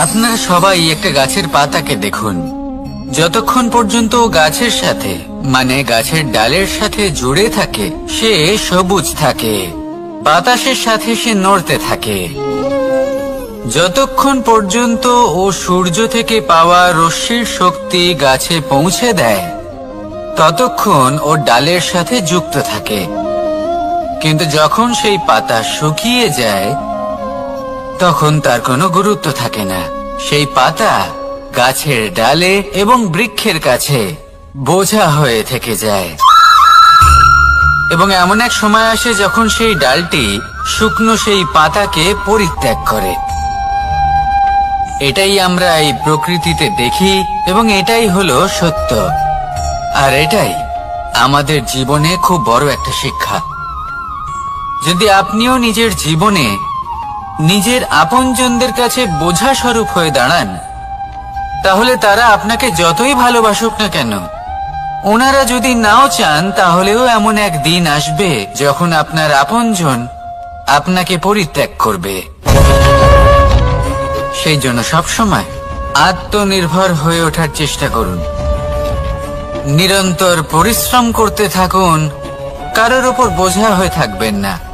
আপনারা সবাই একটা গাছের পাতাকে দেখুন। যতক্ষণ পর্যন্ত গাছের সাথে মানে গাছের ডালের সাথে জুড়ে থাকে সে সবুজ থাকে, বাতাসের সাথে সে নড়তে থাকে। যতক্ষণ পর্যন্ত ও সূর্য থেকে পাওয়া রশ্মির শক্তি গাছে পৌঁছে দেয় ততক্ষণ ও ডালের সাথে যুক্ত থাকে। কিন্তু যখন সেই পাতা শুকিয়ে যায় তখন তার কোনো গুরুত্ব থাকে না। সেই পাতা গাছের ডালে এবং বৃক্ষের কাছে বোঝা হয়ে থেকে যায়। এবং এমন এক সময় আসে যখন সেই ডালটি শুকনো সেই পাতাকে পরিত্যাগ করে। এটাই আমরা এই প্রকৃতিতে দেখি এবং এটাই হলো সত্য। আর এটাই আমাদের জীবনে খুব বড় একটা শিক্ষা। যদি আপনিও নিজের জীবনে নিজের আপনজনদের কাছে বোঝা স্বরূপ হয়ে দাঁড়ান তাহলে তারা আপনাকে যতই ভালোবাসুক না কেন, ওনারা যদি নাও চান তাহলেও এমন এক দিন আসবে যখন আপনার আপনজন আপনাকে পরিত্যাগ করবে। সেই জন্য সবসময় আত্মনির্ভর হয়ে ওঠার চেষ্টা করুন, নিরন্তর পরিশ্রম করতে থাকুন, কারোর ওপর বোঝা হয়ে থাকবেন না,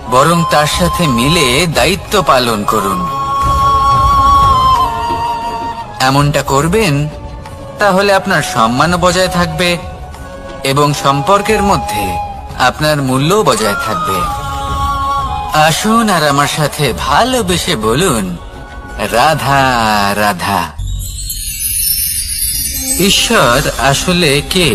বরং তার সাথে মিলে দায়িত্ব পালন করুন। এমনটা করবেন তাহলে আপনার সম্মানও বজায় থাকবে এবং সম্পর্কের মধ্যে আপনার মূল্যও বজায় থাকবে। আসুন আর আমার সাথে ভালোবেসে বলুন, রাধা রাধা। ঈশ্বর আসলে কে?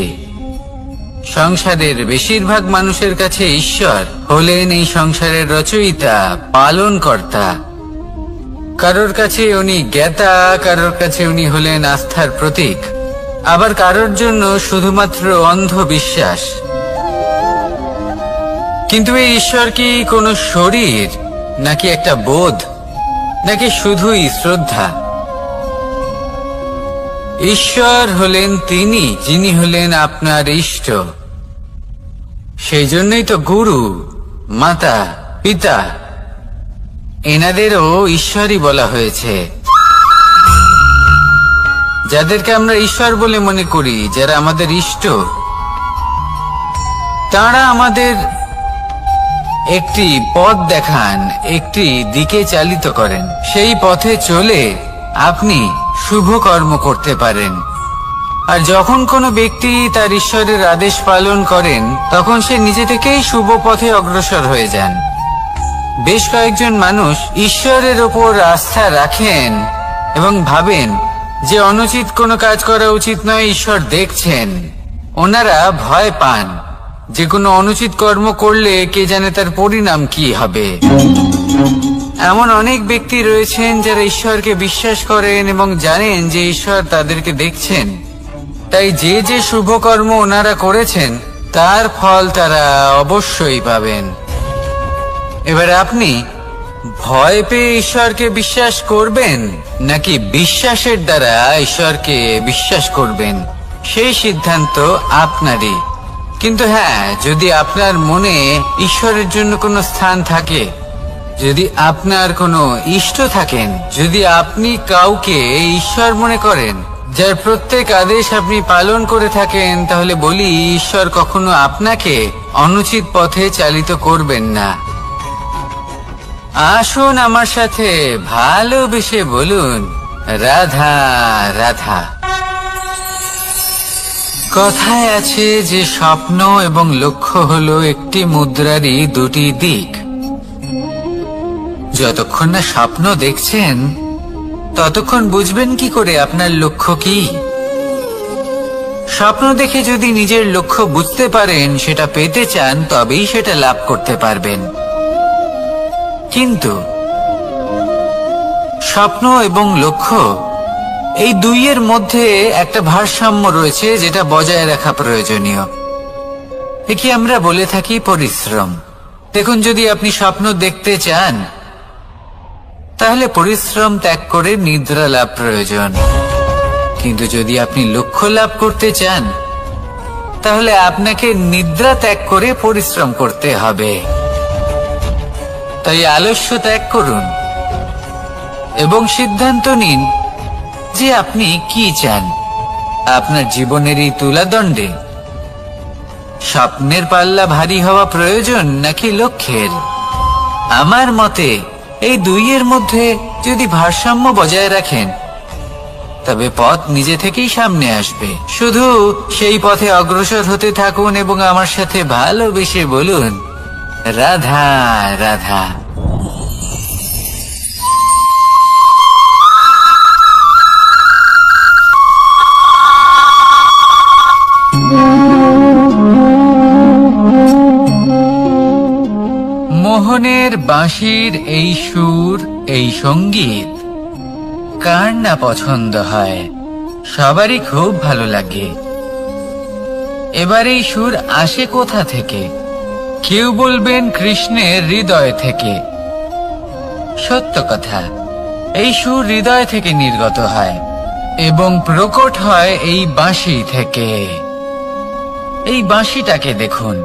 সংসারের বেশিরভাগ মানুষের কাছে ঈশ্বর হলেন এই সংসারের রচয়িতা, পালনকর্তা। কারোর কাছে উনি জ্ঞাতা, কারোর কাছে উনি হলেন আস্থার প্রতীক, আবার কারোর জন্য শুধুমাত্র অন্ধবিশ্বাস। কিন্তু এই ঈশ্বর কি কোনো শরীর, নাকি একটা বোধ, নাকি শুধুই শ্রদ্ধা? ঈশ্বর হলেন তিনি যিনি হলেন আপনার ইষ্ট। সেই জন্যই তো গুরু, মাতা, পিতা এনাদেরও ঈশ্বরই বলা হয়েছে। যাদেরকে আমরা ঈশ্বর বলে মনে করি, যারা আমাদের ইষ্ট, তারা আমাদের একটি পথ দেখান, একটি দিকে চালিত করেন। সেই পথে চলে আপনি শুভ কর্ম করতে পারেন। আর যখন কোনো ব্যক্তি তার ঈশ্বরের আদেশ পালন করেন তখন সে নিজে থেকেই শুভ পথে অগ্রসর হয়ে যান। বেশ কয়েকজন মানুষ ঈশ্বরের ওপর আস্থা রাখেন এবং ভাবেন যে অনুচিত কোনো কাজ করা উচিত নয়, ঈশ্বর দেখছেন। ওনারা ভয় পান যে কোনো অনুচিত কর্ম করলে কে জানে তার পরিণাম কি হবে। এমন অনেক ব্যক্তি রয়েছেন যারা ঈশ্বরকে বিশ্বাস করেন এবং জানেন যে ঈশ্বর তাদেরকে দেখছেন, তাই যে যে শুভ কর্ম ওনারা করেছেন তার ফল তারা অবশ্যই পাবেন। এবার আপনি ভয় পেয়ে ঈশ্বরকে বিশ্বাস করবেন নাকি বিশ্বাসের দ্বারা ঈশ্বরকে বিশ্বাস করবেন, সেই সিদ্ধান্ত আপনারই। কিন্তু হ্যাঁ, যদি আপনার মনে ঈশ্বরের জন্য কোনো স্থান থাকে, যদি আপনার কোনো ইষ্ট থাকেন, যদি আপনি কাউকে ঈশ্বর মনে করেন যার প্রত্যেক আদেশ আপনি পালন করে থাকেন, তাহলে বলি ঈশ্বর কখনো আপনাকে অনুচিত পথে চালিত করবেন না। আসুন আমার সাথে ভালোবেসে বলুন, রাধা রাধা। কথায় আছে যে স্বপ্ন এবং লক্ষ্য হলো একটি মুদ্রারই দুটি দিক। যতক্ষণ না স্বপ্ন দেখছেন ততক্ষণ বুঝবেন কি করে আপনার লক্ষ্য কি। স্বপ্ন দেখে যদি নিজের লক্ষ্য বুঝতে পারেন, সেটা পেতে চান, তবেই সেটা লাভ করতে পারবেন। কিন্তু স্বপ্ন এবং লক্ষ্য এই দুইয়ের মধ্যে একটা ভারসাম্য রয়েছে যেটা বজায় রাখা প্রয়োজনীয়। একে আমরা বলে থাকি পরিশ্রম। দেখুন, যদি আপনি স্বপ্ন দেখতে চান তাহলে পরিশ্রম ত্যাগ করে নিদ্রা লাভ প্রয়োজন। কিন্তু যদি আপনি লক্ষ্য লাভ করতে চান তাহলে আপনাকে নিদ্রা ত্যাগ করে পরিশ্রম করতে হবে। তাই আলস্য ত্যাগ করুন এবং সিদ্ধান্ত নিন যে আপনি কি চান আপনার জীবনের এই তুলাদণ্ডে। স্বপ্নের পাল্লা ভারী হওয়া প্রয়োজন নাকি লক্ষ্যের? আমার মতে এই দুইয়ের মধ্যে যদি ভারসাম্য বজায় রাখেন তবে পথ নিজে থেকেই সামনে আসবে। শুধু সেই পথে অগ্রসর হতে থাকুন এবং আমার সাথে ভালোবেসে বলুন, রাধা রাধা। মোহনের বাঁশির এই সুর, এই সঙ্গীত কার না পছন্দ হয়? সবারই খুব ভালো লাগে। এবার এই সুর আসে কোথা থেকে? কেউ বলবেন কৃষ্ণের হৃদয় থেকে। সত্য কথা, এই সুর হৃদয় থেকে নির্গত হয় এবং প্রকট হয় এই বাঁশি থেকে। এই বাঁশিটাকে দেখুন,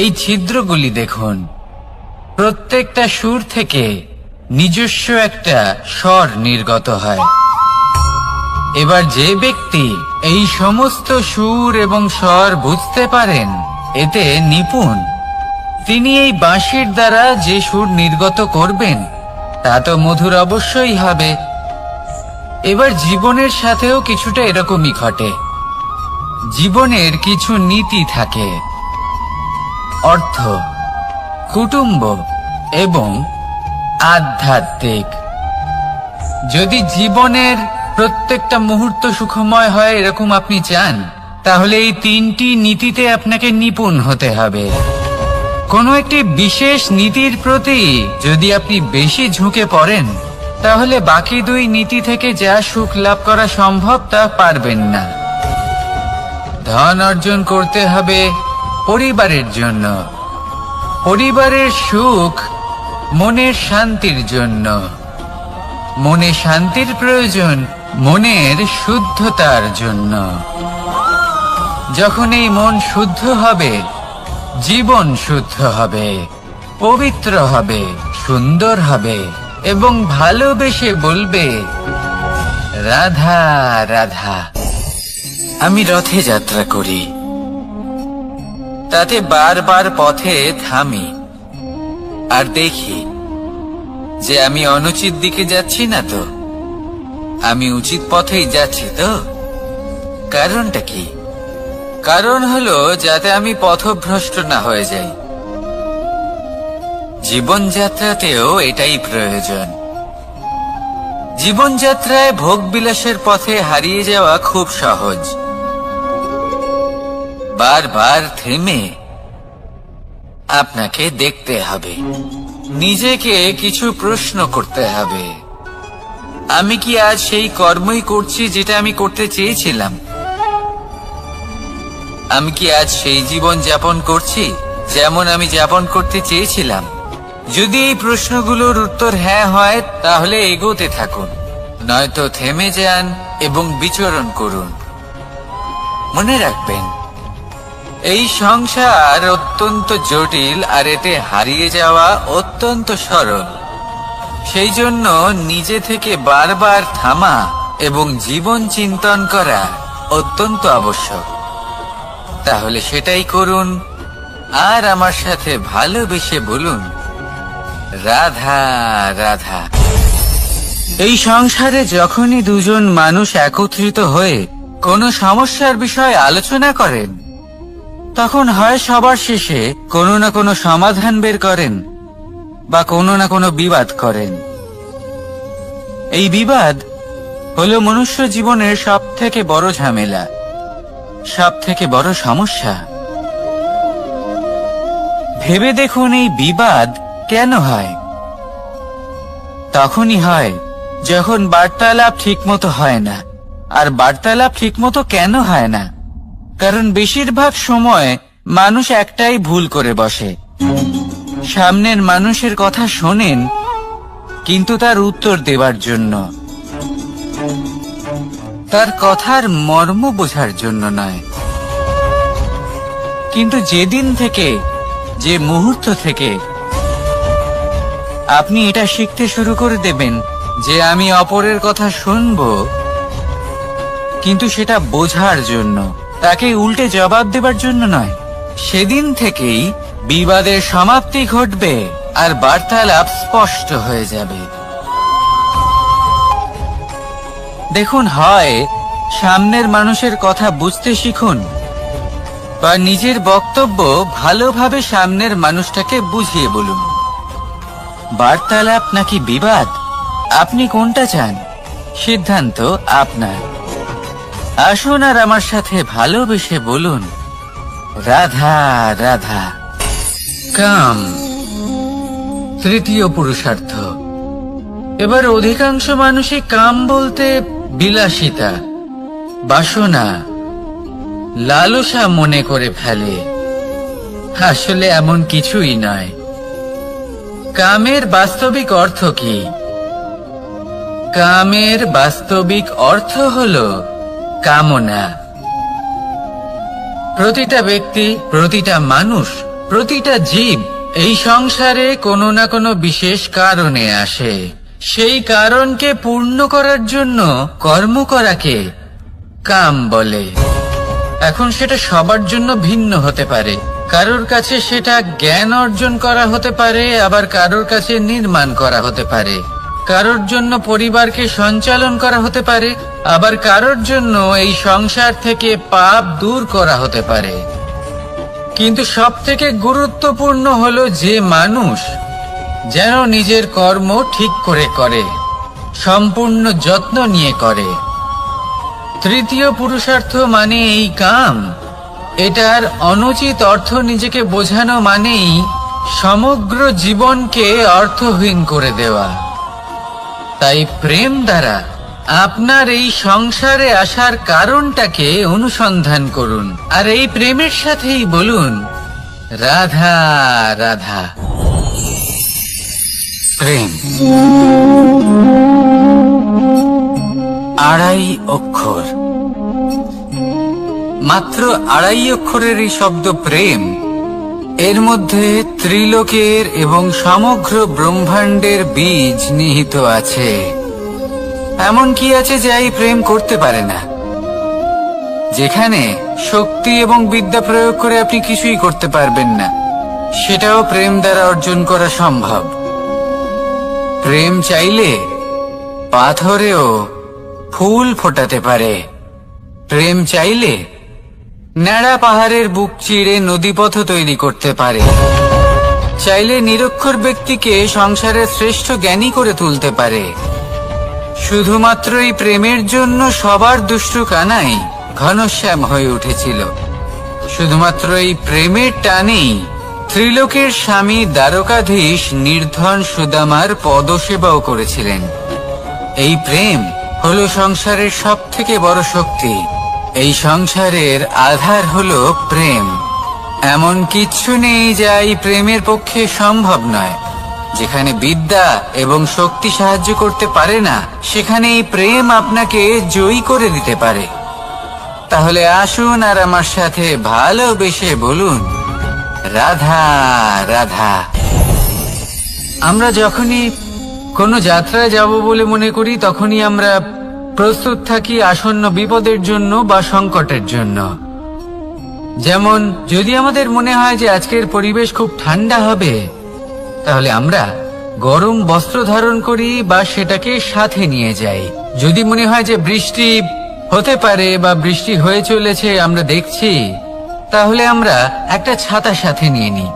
এই ছিদ্রগুলি দেখুন। প্রত্যেকটা সুর থেকে নিজস্ব একটা স্বর নির্গত হয়। এবার যে ব্যক্তি এই সমস্ত সুর এবং স্বর বুঝতে পারেন, এতে নিপুণ, তিনি এই বাঁশির দ্বারা যে সুর নির্গত করবেন তা তো মধুর অবশ্যই হবে। এবার জীবনের সাথেও কিছুটা এরকমই ঘটে। জীবনের কিছু নীতি থাকে, অর্থ, কুটুম্ব এবং আধ্যাত্মিক। যদি জীবনের প্রত্যেকটা মুহূর্ত সুখময় হয় এরকম আপনি চান, তাহলে এই তিনটি নীতিতে আপনাকে নিপুণ হতে হবে। কোনো একটি বিশেষ নীতির প্রতি যদি আপনি বেশি ঝুঁকে পড়েন, তাহলে বাকি দুই নীতি থেকে যা সুখ লাভ করা সম্ভব তা পারবেন না। ধন অর্জন করতে হবে পরিবারের জন্য, পরিবারের সুখ মনের শান্তির জন্য। মনে শান্তির প্রয়োজন মনের শুদ্ধতার জন্য। যখন এই মন শুদ্ধ হবে, জীবন শুদ্ধ হবে, পবিত্র হবে, সুন্দর হবে এবং ভালোবেসে বলবে, রাধা রাধা। আমি রথে যাত্রা করি, তাতে বারবার পথে থামি আর দেখি যে আমি অনুচিত দিকে যাচ্ছি না তো, আমি উচিত পথেই যাচ্ছি তো। কারণটা কি? কারণ হলো যাতে আমি পথভ্রষ্ট না হয়ে যাই। জীবনযাত্রাতেও এটাই প্রয়োজন। জীবনযাত্রায় ভোগ বিলাসের পথে হারিয়ে যাওয়া খুব সহজ। বারবার থেমে আপনাকে দেখতে হবে, নিজেকে কিছু প্রশ্ন করতে হবে। আমি কি আজ সেই কর্মই করছি যেটা আমি করতে চেয়েছিলাম? আমি কি আজ সেই জীবন যাপন করছি যেমন আমি যাপন করতে চেয়েছিলাম? যদি এই প্রশ্নগুলোর উত্তর হ্যাঁ হয়, তাহলে এগোতে থাকুন, নয়তো থেমে যান এবং বিচরণ করুন। মনে রাখবেন, এই সংসার অত্যন্ত জটিল আর এতে হারিয়ে যাওয়া অত্যন্ত সরল। সেই জন্য নিজে থেকে বারবার থামা এবং জীবন চিন্তন করা অত্যন্ত আবশ্যক। তাহলে সেটাই করুন আর আমার সাথে ভালোবেসে বলুন, রাধা রাধা। এই সংসারে যখনই দুজন মানুষ একত্রিত হয়ে কোনো সমস্যার বিষয়ে আলোচনা করেন, তখন হয় সবার শেষে কোনো না কোনো সমাধান বের করেন বা কোনো না কোনো বিবাদ করেন। এই বিবাদ হলো মনুষ্য জীবনের সবথেকে বড় ঝামেলা, সবথেকে বড় সমস্যা। ভেবে দেখুন, এই বিবাদ কেন হয়? তখনই হয় যখন বার্তালাপ ঠিকমতো হয় না। আর বার্তালাপ ঠিকমতো কেন হয় না? কারণ বেশিরভাগ সময় মানুষ একটাই ভুল করে বসে। সামনের মানুষের কথা শোনেন, কিন্তু তার উত্তর দেবার জন্য, তার কথার মর্ম বোঝার জন্য নয়। কিন্তু যেদিন থেকে, যে মুহূর্ত থেকে আপনি এটা শিখতে শুরু করে দেবেন যে আমি অপরের কথা শুনবো, কিন্তু সেটা বোঝার জন্য, তাকে উল্টে জবাব দেবার জন্য নয়। সেদিন থেকেই বিবাদের সমাপ্তি ঘটবে আর বার্তালাপ স্পষ্ট হয়ে যাবে। দেখুন, হয় সামনের মানুষের কথা বুঝতে শিখুন, বা নিজের বক্তব্য ভালোভাবে সামনের মানুষটাকে বুঝিয়ে বলুন। বার্তালাপ নাকি বিবাদ, আপনি কোনটা চান? সিদ্ধান্ত আপনার। আসুন আর আমার সাথে ভালোবেসে বলুন, রাধা রাধা। কাম, তৃতীয় পুরুষার্থ। এবার অধিকাংশ মানুষই কাম বলতে বিলাসিতা, বাসনা, লালসা মনে করে ফেলে। আসলে এমন কিছুই নয়। কামের বাস্তবিক অর্থ কি? কামের বাস্তবিক অর্থ হলো কামনা। প্রতিটা ব্যক্তি, প্রতিটা মানুষ, প্রতিটা জীব এই সংসারে কোনো না কোনো বিশেষ কারণে আসে। সেই কারণকে পূর্ণ করার জন্য কর্ম করাকে কাম বলে। এখন সেটা সবার জন্য ভিন্ন হতে পারে। কারোর কাছে সেটা জ্ঞান অর্জন করা হতে পারে, আবার কারোর কাছে নির্মাণ করা হতে পারে। কারোর জন্য পরিবারকে সঞ্চালন করা হতে পারে, আবার কারোর জন্য এই সংসার থেকে পাপ দূর করা হতে পারে। কিন্তু সবথেকে গুরুত্বপূর্ণ হলো যে মানুষ যেন নিজের কর্ম ঠিক করে করে, সম্পূর্ণ যত্ন নিয়ে করে। তৃতীয় পুরুষার্থ মানে এই কাম। এটার অনুচিত অর্থ নিজেকে বোঝানো মানেই সমগ্র জীবনকে অর্থহীন করে দেওয়া। তাই প্রেম দ্বারা আপনার এই সংসারে আসার কারণটাকে অনুসন্ধান করুন, আর এই প্রেমের সাথেই বলুন, রাধা রাধা। প্রেম আড়াই অক্ষর, মাত্র আড়াই অক্ষরের এই শব্দ প্রেম, এর মধ্যে ত্রিলোকের এবং সমগ্র ব্রহ্মাণ্ডের বীজ নিহিত আছে। এমন কি আছে যে এই প্রেম করতে পারে না? যেখানে শক্তি এবং বিদ্যা প্রয়োগ করে আপনি কিছুই করতে পারবেন না, সেটাও প্রেম দ্বারা অর্জন করা সম্ভব। প্রেম চাইলে পাথরেও ফুল ফোটাতে পারে। প্রেম চাইলে ন্যাড়া পাহাড়ের বুক চিরে নদীপথ তৈরি করতে পারে। চাইলে নিরক্ষর ব্যক্তিকে সংসারের শ্রেষ্ঠ জ্ঞানী করে তুলতে পারে। শুধুমাত্র এই প্রেমের জন্য সবার দুষ্টু কানাই ঘনশ্যাম হয়ে উঠেছিল। শুধুমাত্র এই প্রেমের টানেই ত্রিলোকের স্বামী দ্বারকাধীশ নির্ধন সুদামার পদসেবাও করেছিলেন। এই প্রেম হলো সংসারের সবথেকে বড় শক্তি। এই সংসারের আধার হলো প্রেম। এমন কিচ্ছু নেই যা এই প্রেমের পক্ষে সম্ভব নয়। যেখানে বিদ্যা এবং শক্তি সাহায্য করতে পারে না, সেখানে এই প্রেম আপনাকে জয়ী করে দিতে পারে। তাহলে আসুন আর আমার সাথে ভালোবেসে বলুন, রাধা রাধা। আমরা যখনই কোনো যাত্রায় যাব বলে মনে করি, তখনই আমরা প্রস্তুত থাকি আসন্ন বিপদের জন্য বা সংকটের জন্য। যেমন যদি আমাদের মনে হয় যে আজকের পরিবেশ খুব ঠান্ডা হবে, তাহলে আমরা গরম বস্ত্র ধারণ করি বা সেটাকে সাথে নিয়ে যাই। যদি মনে হয় যে বৃষ্টি হতে পারে বা বৃষ্টি হয়ে চলেছে, আমরা দেখছি, তাহলে আমরা একটা ছাতা সাথে নিয়ে নিই।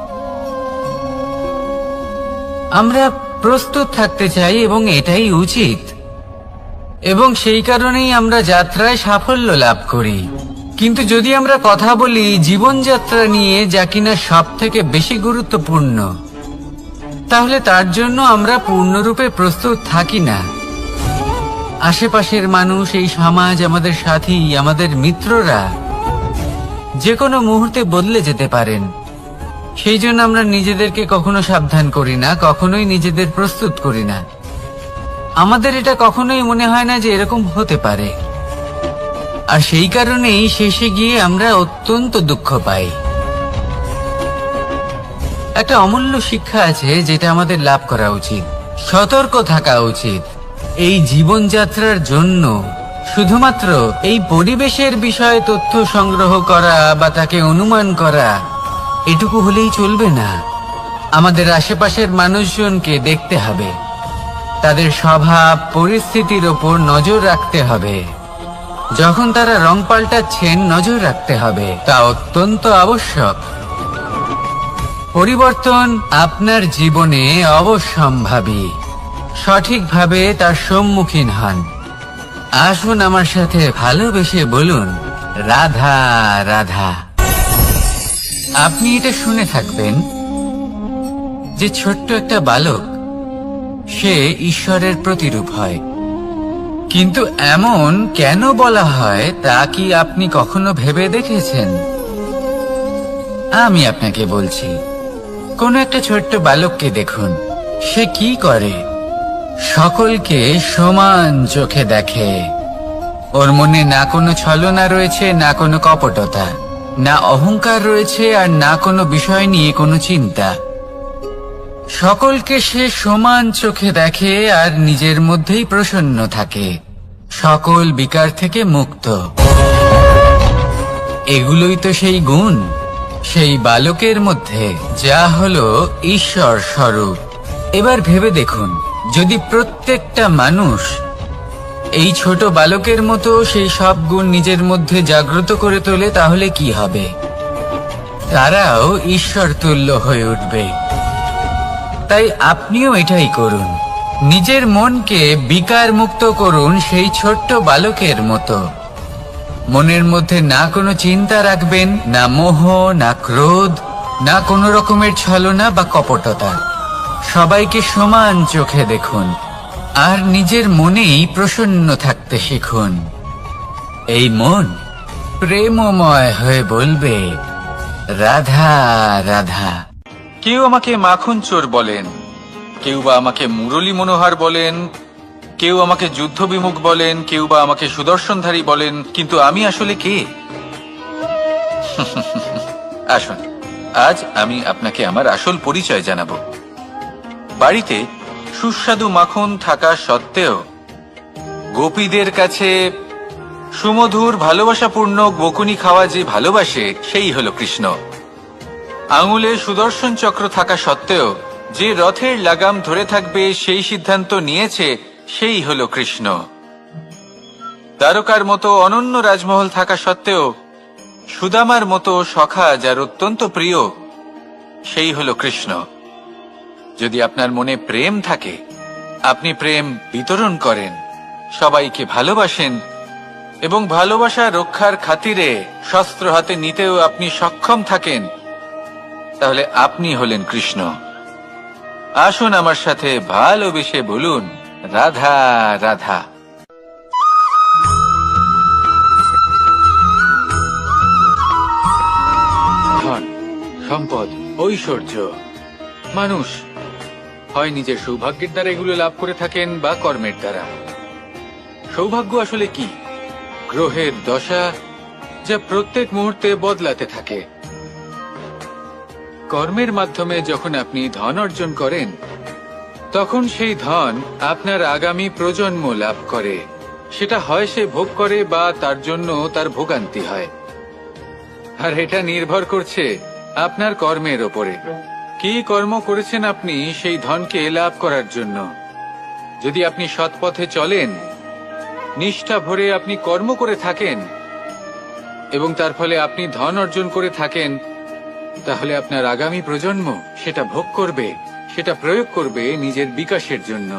আমরা প্রস্তুত থাকতে চাই এবং এটাই উচিত, এবং সেই কারণেই আমরা যাত্রায় সাফল্য লাভ করি। কিন্তু যদি আমরা কথা বলি জীবনযাত্রা নিয়ে, যা কিনা সব থেকে বেশি গুরুত্বপূর্ণ, তাহলে তার জন্য আমরা পূর্ণরূপে প্রস্তুত থাকি না। আশেপাশের মানুষ, এই সমাজ, আমাদের সাথী, আমাদের মিত্ররা যে কোনো মুহূর্তে বদলে যেতে পারেন। সেই জন্য আমরা নিজেদেরকে কখনো সাবধান করি না, কখনোই নিজেদের প্রস্তুত করি না। আমাদের এটা কখনোই মনে হয় না যে এরকম হতে পারে, আর সেই কারণেই শেষে গিয়ে আমরা অত্যন্ত দুঃখ পাই। একটা অমূল্য শিক্ষা আছে যেটা আমাদের লাভ করা উচিত। সতর্ক থাকা উচিত। এই জীবনযাত্রার জন্য শুধুমাত্র এই পরিবেশের বিষয়ে তথ্য সংগ্রহ করা বা তাকে অনুমান করা এটুকু হলেই চলবে না। আমাদের আশেপাশের মানুষজনকে দেখতে হবে, তাদের স্বভাব পরিস্থিতির ওপর নজর রাখতে হবে। যখন তারা রং পাল্টাচ্ছেন নজর রাখতে হবে, তা অত্যন্ত আবশ্যক। পরিবর্তন আপনার জীবনে অবশ্যম্ভাবী। সঠিকভাবে তার সম্মুখীন হন। আসুন আমার সাথে ভালোবেসে বলুন, রাধা রাধা। আপনি এটা শুনে থাকবেন যে ছোট্ট একটা বালক, সে ঈশ্বরের প্রতিরূপ হয়। কিন্তু এমন কেন বলা হয় তা কি আপনি কখনো ভেবে দেখেছেন? আমি আপনাকে বলছি, কোন একটা ছোট্ট বালককে দেখুন, সে কি করে? সকলকে সমান চোখে দেখে। ওর মনে না কোনো ছলনা রয়েছে, না কোনো কপটতা, না অহংকার রয়েছে, আর না কোনো বিষয় নিয়ে কোনো চিন্তা। সকলকে সে সমান চোখে দেখে আর নিজের মধ্যেই প্রসন্ন থাকে, সকল বিকার থেকে মুক্ত। এগুলোই তো সেই গুণ সেই বালকের মধ্যে, যা হলো ঈশ্বর স্বরূপ। এবার ভেবে দেখুন, যদি প্রত্যেকটা মানুষ এই ছোট বালকের মতো সেই সব গুণ নিজের মধ্যে জাগ্রত করে তোলে, তাহলে কি হবে? তারাও ঈশ্বর তুল্য হয়ে উঠবে। তাই আপনিও এটাই করুন, নিজের মনকে বিকার মুক্ত করুন সেই ছোট্ট বালকের মতো। মনের মধ্যে না কোনো চিন্তা রাখবেন, না মোহ, না ক্রোধ, না কোনো রকমের ছলনা বা কপটতা। সবাইকে সমান চোখে দেখুন আর নিজের মনেই প্রসন্ন থাকতে শিখুন। এই মন প্রেমময় হয়ে বলবে, রাধা রাধা। কেউ আমাকে মাখন চোর বলেন, কেউ বা আমাকে মুরলী মনোহর বলেন, কেউ আমাকে যুদ্ধ বিমুখ বলেন, কেউ বা আমাকে সুদর্শনধারী বলেন, কিন্তু আমি আসলে কে? আসুন, আজ আমি আপনাকে আমার আসল পরিচয় জানাবো। বাড়িতে সুস্বাদু মাখন থাকা সত্ত্বেও গোপীদের কাছে সুমধুর ভালোবাসাপূর্ণ বকুনি খাওয়া যে ভালোবাসে, সেই হলো কৃষ্ণ। আঙুলে সুদর্শন চক্র থাকা সত্ত্বেও যে রথের লাগাম ধরে থাকবে সেই সিদ্ধান্ত নিয়েছে, সেই হলো কৃষ্ণ। দ্বারকার মতো অনন্য রাজমহল থাকা সত্ত্বেও সুদামার মতো সখা যার অত্যন্ত প্রিয়, সেই হলো কৃষ্ণ। যদি আপনার মনে প্রেম থাকে, আপনি প্রেম বিতরণ করেন, সবাইকে ভালোবাসেন এবং ভালোবাসা রক্ষার খাতিরে শস্ত্র হাতে নিতেও আপনি সক্ষম থাকেন, তাহলে আপনি হলেন কৃষ্ণ। আসুন আমার সাথে ভালোবেসে বলুন, রাধা রাধা। ধন, সম্পদ, ঐশ্বর্য, মানুষ হয় নিজের সৌভাগ্যের দ্বারা এগুলো লাভ করে থাকেন বা কর্মের দ্বারা। সৌভাগ্য আসলে কি? গ্রহের দশা, যা প্রত্যেক মুহূর্তে বদলাতে থাকে। কর্মের মাধ্যমে যখন আপনি ধন অর্জন করেন, তখন সেই ধন আপনার আগামী প্রজন্ম লাভ করে। সেটা হয় সে ভোগ করে বা তার জন্য তার ভোগান্তি হয়। আর এটা নির্ভর করছে আপনার কর্মের ওপরে। কি কর্ম করেছেন আপনি সেই ধনকে লাভ করার জন্য? যদি আপনি সৎ পথে চলেন, নিষ্ঠা ভরে আপনি কর্ম করে থাকেন এবং তার ফলে আপনি ধন অর্জন করে থাকেন, তাহলে আপনার আগামী প্রজন্ম সেটা ভোগ করবে, সেটা প্রয়োগ করবে নিজের বিকাশের জন্য।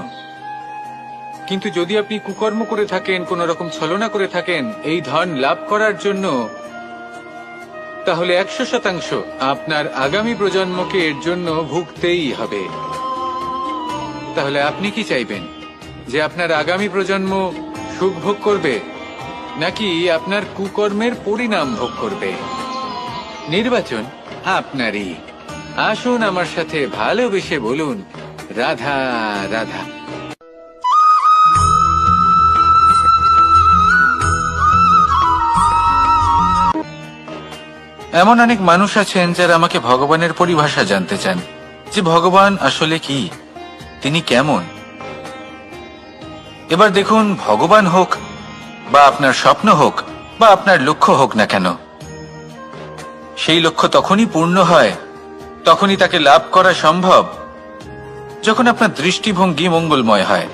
কিন্তু যদি আপনি কুকর্ম করে থাকেন, কোন রকম ছলনা করে থাকেন এই ধন লাভ করার জন্য, তাহলে 100% আপনার আগামী প্রজন্মকে এর জন্য ভুগতেই হবে। তাহলে আপনি কি চাইবেন? যে আপনার আগামী প্রজন্ম সুখ ভোগ করবে, নাকি আপনার কুকর্মের পরিণাম ভোগ করবে? নির্বাচন আপনারই। আসুন আমার সাথে ভালোবেসে বলুন, রাধা রাধা। এমন অনেক মানুষ আছেন যারা আমাকে ভগবানের পরিভাষা জানতে চান, যে ভগবান আসলে কি, তিনি কেমন। এবার দেখুন, ভগবান হোক বা আপনার স্বপ্ন হোক বা আপনার লক্ষ্য হোক না কেন, সেই লক্ষ্য তখনই পূর্ণ হয়, তখনই তাকে লাভ করা সম্ভব যখন আপনার দৃষ্টিভঙ্গি মঙ্গলময় হয়,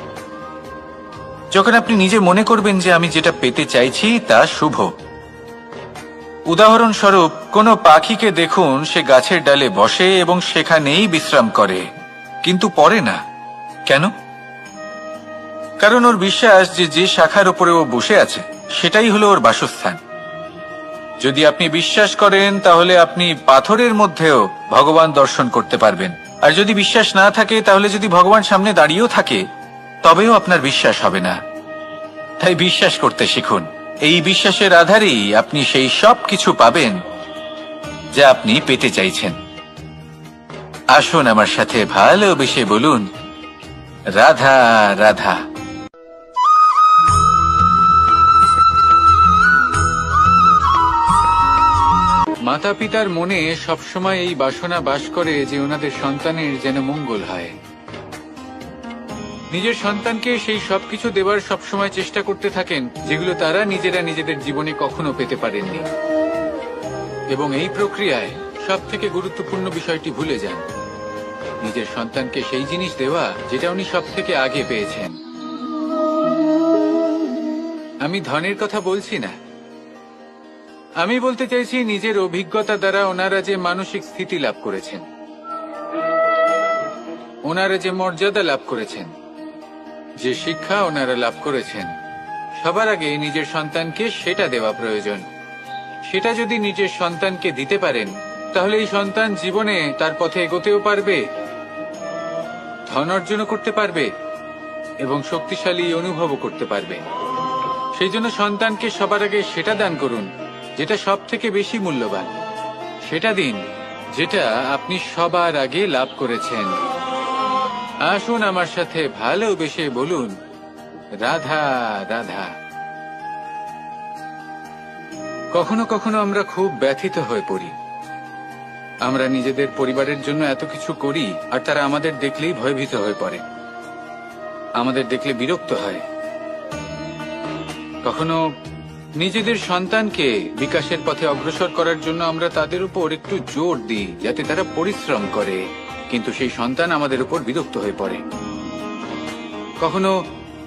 যখন আপনি নিজে মনে করবেন যে আমি যেটা পেতে চাইছি তা শুভ। উদাহরণস্বরূপ, কোনো পাখিকে দেখুন, সে গাছের ডালে বসে এবং সেখানেই বিশ্রাম করে, কিন্তু পড়ে না। কেন? কারণ ওর বিশ্বাস যে যে শাখার উপরে ও বসে আছে সেটাই হলো ওর বাসস্থান। যদি আপনি বিশ্বাস করেন তাহলে আপনি পাথরের মধ্যেও ভগবান দর্শন করতে পারবেন, আর যদি বিশ্বাস না থাকে তাহলে যদি ভগবান সামনে দাঁড়িয়েও থাকে তবেও আপনার বিশ্বাস হবে না। তাই বিশ্বাস করতে শিখুন। এই বিশ্বাসের আধারেই আপনি সেই সব কিছু পাবেন যা আপনি পেতে চাইছেন। আসুন আমার সাথে ভালোবেসে বলুন, রাধা রাধা। মাতা পিতার মনে সবসময় এই বাসনা বাস করে যে ওনাদের সন্তানের যেন মঙ্গল হয়। নিজের সন্তানকে সেই সবকিছু দেবার সবসময় চেষ্টা করতে থাকেন যেগুলো তারা নিজেরা নিজেদের জীবনে কখনো পেতে পারেননি, এবং এই প্রক্রিয়ায় সব থেকে গুরুত্বপূর্ণ বিষয়টি ভুলে যান, নিজের সন্তানকে সেই জিনিস দেওয়া যেটা উনি সব থেকে আগে পেয়েছেন। আমি ধনের কথা বলছি না, আমি বলতে চাইছি নিজের অভিজ্ঞতা দ্বারা ওনারা যে মানসিক স্থিতি লাভ করেছেন, ওনারা যে মর্যাদা লাভ করেছেন, যে শিক্ষা ওনারা লাভ করেছেন, সবার আগে নিজের সন্তানকে সেটা দেওয়া প্রয়োজন। সেটা যদি নিজের সন্তানকে দিতে পারেন তাহলে এই সন্তান জীবনে তার পথে এগোতেও পারবে, ধন অর্জনও করতে পারবে এবং শক্তিশালী অনুভবও করতে পারবে। সেই জন্য সন্তানকে সবার আগে সেটা দান করুন যেটা সব থেকে বেশি মূল্যবান। সেটা দিন যেটা আপনি সবার আগে লাভ করেছেন। আসুন আমার সাথে ভালোবেসে বলুন, রাধা রাধা। কখনো কখনো আমরা খুব ব্যথিত হয়ে পড়ি। আমরা নিজেদের পরিবারের জন্য এত কিছু করি আর তারা আমাদের দেখলেই ভয়ভীত হয়ে পড়ে, আমাদের দেখলে বিরক্ত হয়। কখনো নিজেদের সন্তানকে বিকাশের পথে অগ্রসর করার জন্য আমরা তাদের উপর একটু জোর দিই যাতে তারা পরিশ্রম করে, কিন্তু সেই সন্তান আমাদের উপর বিরক্ত হয়ে পড়ে। কখনো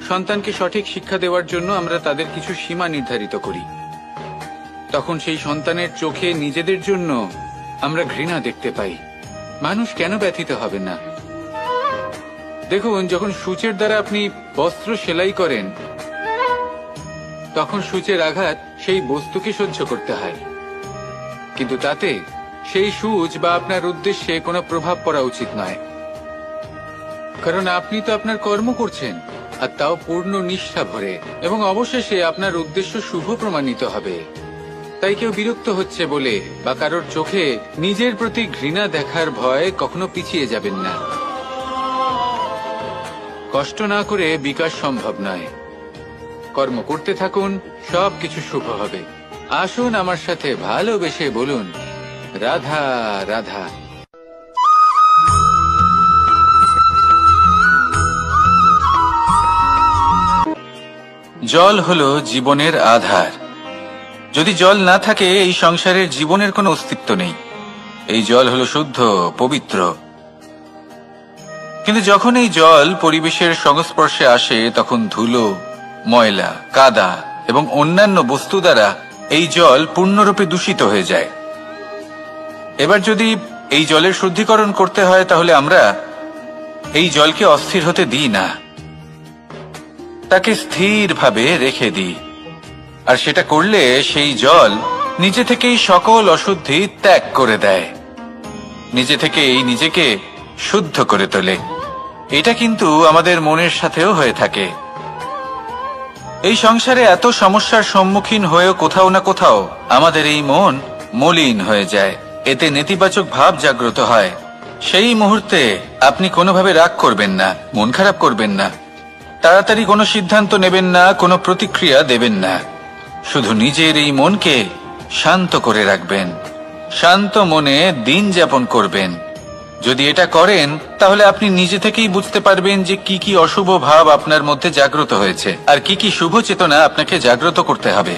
সন্তানকে সঠিক শিক্ষা দেওয়ার জন্য আমরা তাদের কিছু সীমা নির্ধারিত করি, তখন সেই সন্তানের চোখে নিজেদের জন্য আমরা ঘৃণা দেখতে পাই। মানুষ কেন ব্যথিত হবে না? দেখুন, যখন সূচের দ্বারা আপনি বস্ত্র সেলাই করেন তখন সূচের আঘাত সেই বস্তুকে সহ্য করতে হয়, কিন্তু তাতে সেই সূচ বা আপনার উদ্দেশ্যে কোনো প্রভাব পড়া উচিত নয়, কারণ আপনি তো আপনার কর্ম করছেন, আর তাও পূর্ণ নিষ্ঠা ভরে, এবং অবশেষে আপনার উদ্দেশ্য শুভ প্রমাণিত হবে। তাই কেউ বিরক্ত হচ্ছে বলে বা কারোর চোখে নিজের প্রতি ঘৃণা দেখার ভয় কখনো পিছিয়ে যাবেন না। কষ্ট না করে বিকাশ সম্ভব নয়। কর্ম করতে থাকুন, সবকিছু শুভ হবে। আসুন আমার সাথে ভালোবেসে বলুন, রাধা রাধা। জল হলো জীবনের আধার। যদি জল না থাকে এই সংসারের জীবনের কোনো অস্তিত্ব নেই। এই জল হলো শুদ্ধ, পবিত্র। কিন্তু যখন এই জল পরিবেশের সংস্পর্শে আসে তখন ধুলো, ময়লা, কাদা এবং অন্যান্য বস্তু দ্বারা এই জল পূর্ণরূপে দূষিত হয়ে যায়। এবার যদি এই জলের শুদ্ধিকরণ করতে হয় তাহলে আমরা এই জলকে অস্থির হতে দিই না, তাকে স্থিরভাবে রেখে দিই। আর সেটা করলে সেই জল নিজে থেকেই সকল অশুদ্ধি ত্যাগ করে দেয়, নিজে থেকেই নিজেকে শুদ্ধ করে তোলে। এটা কিন্তু আমাদের মনের সাথেও হয়ে থাকে। এই সংসারে এত সমস্যার সম্মুখীন হয়েও কোথাও না কোথাও আমাদের এই মন মলিন হয়ে যায়, এতে নেতিবাচক ভাব জাগ্রত হয়। সেই মুহূর্তে আপনি কোনোভাবে রাগ করবেন না, মন খারাপ করবেন না, তাড়াতাড়ি কোনো সিদ্ধান্ত নেবেন না, কোনো প্রতিক্রিয়া দেবেন না। শুধু নিজের এই মনকে শান্ত করে রাখবেন, শান্ত মনে দিন যাপন করবেন। যদি এটা করেন তাহলে আপনি নিজে থেকেই বুঝতে পারবেন যে কি কি অশুভ ভাব আপনার মধ্যে জাগ্রত হয়েছে আর কি কি শুভ চেতনা আপনাকে জাগ্রত করতে হবে।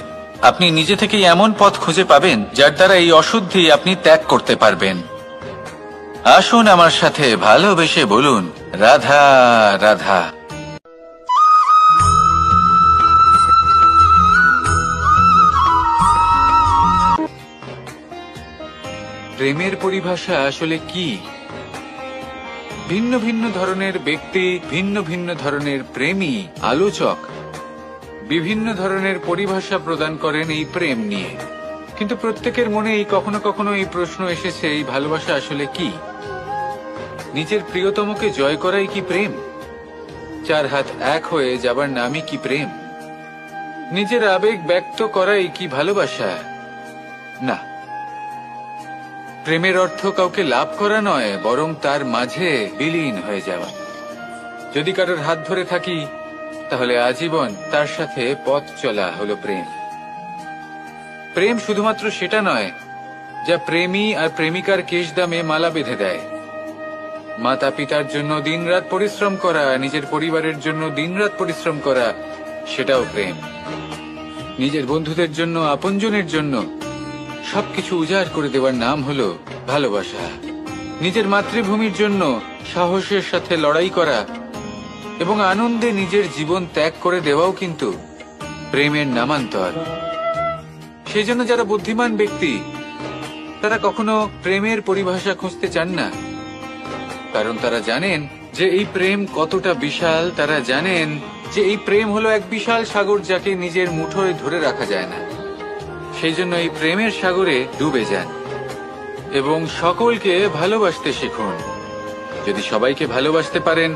আপনি নিজে থেকেই এমন পথ খুঁজে পাবেন যার দ্বারা এই অশুদ্ধি আপনি ত্যাগ করতে পারবেন। আসুন আমার সাথে ভালোবেসে বলুন, রাধা রাধা। প্রেমের পরিভাষা আসলে কি? ভিন্ন ভিন্ন ধরনের ব্যক্তি, ভিন্ন ভিন্ন ধরনের প্রেমী, আলোচক বিভিন্ন ধরনের পরিভাষা প্রদান করেন এই প্রেম নিয়ে। কিন্তু প্রত্যেকের মনেই কখনো কখনো এই প্রশ্ন এসেছে, এই ভালোবাসা আসলে কি? নিজের প্রিয়তমকে জয় করাই কি প্রেম? চার হাত এক হয়ে যাবার নামই কি প্রেম? নিজের আবেগ ব্যক্ত করাই কি ভালোবাসা? না, প্রেমের অর্থ কাউকে লাভ করা নয়, বরং তার মাঝে বিলীন হয়ে যাওয়া। যদি কারোর হাত ধরে থাকি তাহলে আজীবন তার সাথে পথ চলা হলো প্রেম। প্রেম শুধুমাত্র সেটা নয় যা প্রেমী আর প্রেমিকার কেশদামে মালা বেঁধে দেয়। মাতা পিতার জন্য দিনরাত পরিশ্রম করা, নিজের পরিবারের জন্য দিনরাত পরিশ্রম করা, সেটাও প্রেম। নিজের বন্ধুদের জন্য, আপনজনের জন্য সবকিছু উজাড় করে দেওয়ার নাম হলো ভালোবাসা। নিজের মাতৃভূমির জন্য সাহসের সাথে লড়াই করা এবং আনন্দে নিজের জীবন ত্যাগ করে দেওয়াও কিন্তু প্রেমের নামান্তর। সেই জন্য যারা বুদ্ধিমান ব্যক্তি তারা কখনো প্রেমের পরিভাষা খুঁজতে চান না, কারণ তারা জানেন যে এই প্রেম কতটা বিশাল। তারা জানেন যে এই প্রেম হলো এক বিশাল সাগর যাকে নিজের মুঠোয় ধরে রাখা যায় না। সেই জন্য এই প্রেমের সাগরে ডুবে যান এবং সকলকে ভালোবাসতে শিখুন। যদি সবাইকে ভালোবাসতে পারেন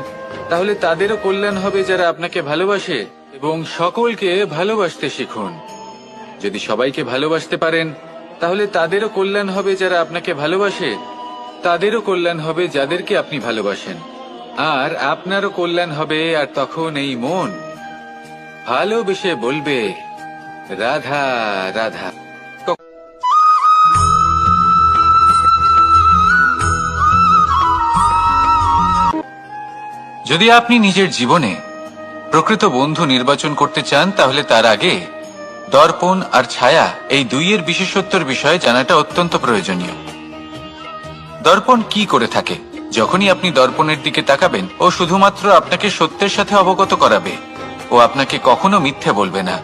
তাহলে তাদেরও কল্যাণ হবে যারা আপনাকে ভালোবাসে, এবং সকলকে ভালোবাসতে শিখুন। যদি সবাইকে ভালোবাসতে পারেন তাহলে তাদেরও কল্যাণ হবে যারা আপনাকে ভালোবাসে, তাদেরও কল্যাণ হবে যাদেরকে আপনি ভালোবাসেন, আর আপনারও কল্যাণ হবে। আর তখন এই মন ভালোবেসে বলবে, রাধা রাধা। যদি আপনি নিজের জীবনে প্রকৃত বন্ধু নির্বাচন করতে চান তাহলে তার আগে দর্পণ আর ছায়া এই দুইয়ের বিশেষত্বর বিষয়ে জানাটা অত্যন্ত প্রয়োজনীয়। দর্পণ কি করে থাকে? যখনই আপনি দর্পণের দিকে তাকাবেন ও শুধুমাত্র আপনাকে সত্যের সাথে অবগত করাবে, ও আপনাকে কখনো মিথ্যে বলবে না।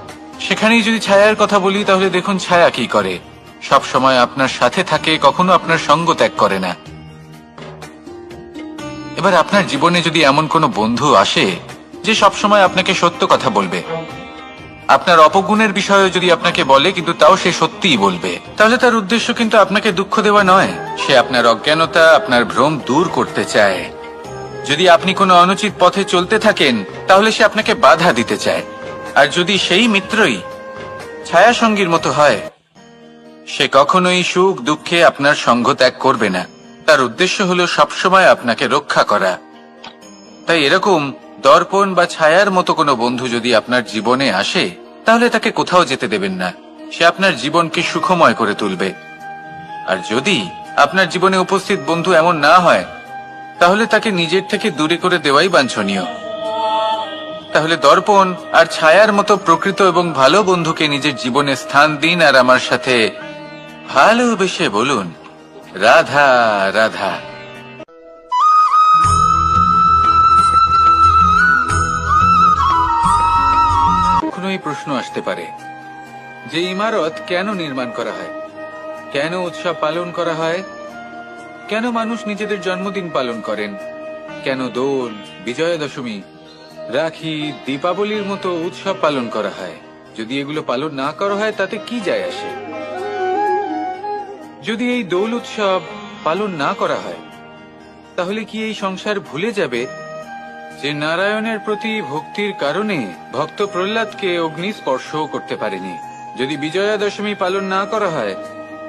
সেখানেই যদি ছায়ার কথা বলি তাহলে দেখুন ছায়া কি করে। সব সময় আপনার সাথে থাকে, কখনো আপনার সঙ্গ ত্যাগ করে না। এবার আপনার জীবনে যদি এমন কোনো বন্ধু আসে যে সবসময় আপনাকে সত্য কথা বলবে, আপনার অপগুণের বিষয়ে যদি আপনাকে বলে কিন্তু তাও সে সত্যিই বলবে, তাহলে তার উদ্দেশ্য কিন্তু আপনাকে দুঃখ দেওয়া নয়। সে আপনার অজ্ঞানতা, আপনার ভ্রম দূর করতে চায়। যদি আপনি কোনো অনুচিত পথে চলতে থাকেন তাহলে সে আপনাকে বাধা দিতে চায়। আর যদি সেই মিত্রই ছায়া সঙ্গীর মতো হয়, সে কখনোই সুখ দুঃখে আপনার সঙ্গ ত্যাগ করবে না। তার উদ্দেশ্য হলো সবসময় আপনাকে রক্ষা করা। তাই এরকম দর্পণ বা ছায়ার মতো কোনো বন্ধু যদি আপনার জীবনে আসে তাহলে তাকে কোথাও যেতে দেবেন না। সে আপনার জীবনকে সুখময় করে তুলবে। আর যদি আপনার জীবনে উপস্থিত বন্ধু এমন না হয় তাহলে তাকে নিজের থেকে দূরে করে দেওয়াই বাঞ্ছনীয়। তাহলে দর্পণ আর ছায়ার মতো প্রকৃত এবং ভালো বন্ধুকে নিজের জীবনে স্থান দিন আর আমার সাথে ভালোবেসে বলুন, রাধা রাধা। কখনো এই প্রশ্ন আসতে পারে যে ইমারত কেন নির্মাণ করা হয়, কেন উৎসব পালন করা হয়, কেন মানুষ নিজেদের জন্মদিন পালন করেন, কেন দোল, বিজয়া দশমী, রাখি, দীপাবলির মতো উৎসব পালন করা হয়? যদি এগুলো পালন না করা হয় তাতে কি যায় আসে? যদি এই দোল উৎসব পালন না করা হয় তাহলে কি এই সংসার ভুলে যাবে যে নারায়ণের প্রতি ভক্তির কারণে ভক্ত প্রহ্লাদকে অগ্নি স্পর্শ করতে পারেনি? যদি বিজয়া দশমী পালন না করা হয়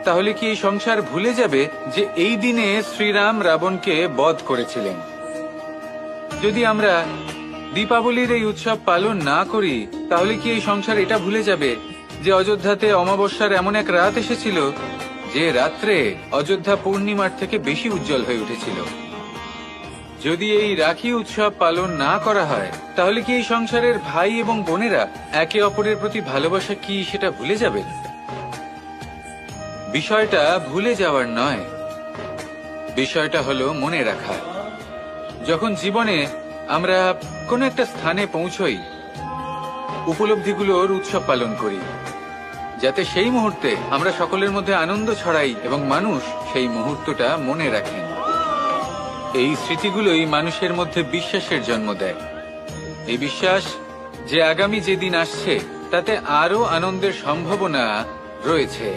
তাহলে কি এই সংসার ভুলে যাবে যে এই দিনে শ্রীরাম রাবণকে বধ করেছিলেন? যদি আমরা দীপাবলির এই উৎসব পালন না করি তাহলে কি এই সংসার এটা ভুলে যাবে যে অযোধ্যাতে অমাবস্যার এমন এক রাত এসেছিল যে রাত্রে অযোধ্যা পূর্ণিমার থেকে বেশি উজ্জ্বল হয়ে উঠেছিল? যদি এই রাখি উৎসব পালন না করা হয় তাহলে কি এই সংসারের ভাই এবং বোনেরা একে অপরের প্রতি ভালোবাসা কি সেটা ভুলে যাবেন? বিষয়টা ভুলে যাওয়ার নয়, বিষয়টা হলো মনে রাখা। যখন জীবনে আমরা কোনো একটা স্থানে পৌঁছই, উপলব্ধিগুলোর উৎসব পালন করি, যাতে সেই মুহূর্তে আমরা সকলের মধ্যে আনন্দ ছড়াই এবং মানুষ সেই মুহূর্তটা মনে রাখেন। এই স্মৃতিগুলোই মানুষের মধ্যে বিশ্বাসের জন্ম দেয়। এই বিশ্বাস যে আগামী যেদিন আসছে তাতে আরো আনন্দের সম্ভাবনা রয়েছে।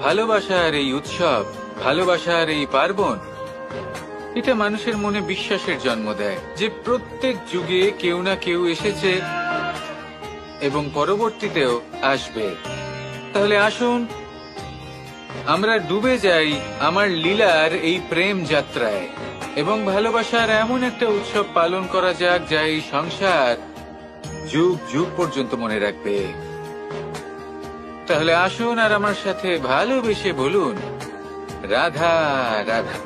ভালোবাসার এই উৎসব, ভালোবাসার এই পার্বণ, এটা মানুষের মনে বিশ্বাসের জন্ম দেয় যে প্রত্যেক যুগে কেউ না কেউ এসেছে এবং পরবর্তীতেও আসবে। তাহলে আসুন আমরা ডুবে যাই আমার লীলার এই প্রেম যাত্রায় এবং ভালোবাসার এমন একটা উৎসব পালন করা যাক যা এই সংসার যুগ যুগ পর্যন্ত মনে রাখবে। তাহলে আসুন আর আমার সাথে ভালোবেসে বলুন, রাধা রাধা।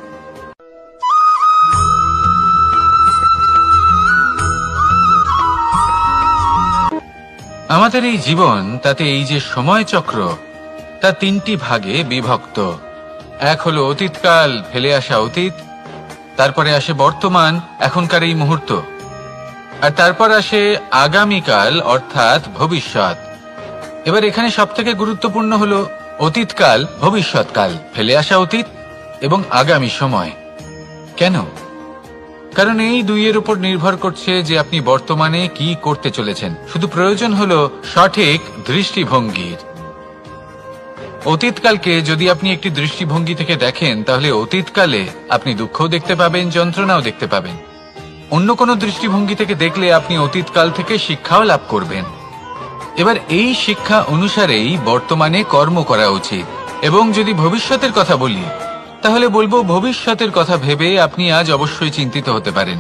আমাদের এই জীবন, তাতে এই যে সময় চক্র, তা তিনটি ভাগে বিভক্ত। এক হলো অতীতকাল, ফেলে আসা অতীত, তারপরে আসে বর্তমান, এখনকার এই মুহূর্ত, আর তারপর আসে আগামীকাল অর্থাৎ ভবিষ্যৎ। এবার এখানে সবথেকে গুরুত্বপূর্ণ হলো অতীতকাল, ভবিষ্যৎকাল, ফেলে আসা অতীত এবং আগামী সময়। কেন? কারণ এই দুইয়ের উপর নির্ভর করছে যে আপনি বর্তমানে কি করতে চলেছেন। শুধু প্রয়োজন হলো সঠিক দৃষ্টিভঙ্গির। অতীতকালকে যদি আপনি একটি দৃষ্টিভঙ্গি থেকে দেখেন, তাহলে অতীতকালে আপনি দুঃখও দেখতে পাবেন, যন্ত্রণাও দেখতে পাবেন। অন্য কোনো দৃষ্টিভঙ্গি থেকে দেখলে আপনি অতীতকাল থেকে শিক্ষাও লাভ করবেন। এবার এই শিক্ষা অনুসারেই বর্তমানে কর্ম করা উচিত। এবং যদি ভবিষ্যতের কথা বলি, তাহলে বলবো ভবিষ্যতের কথা ভেবে আপনি আজ অবশ্যই চিন্তিত হতে পারেন।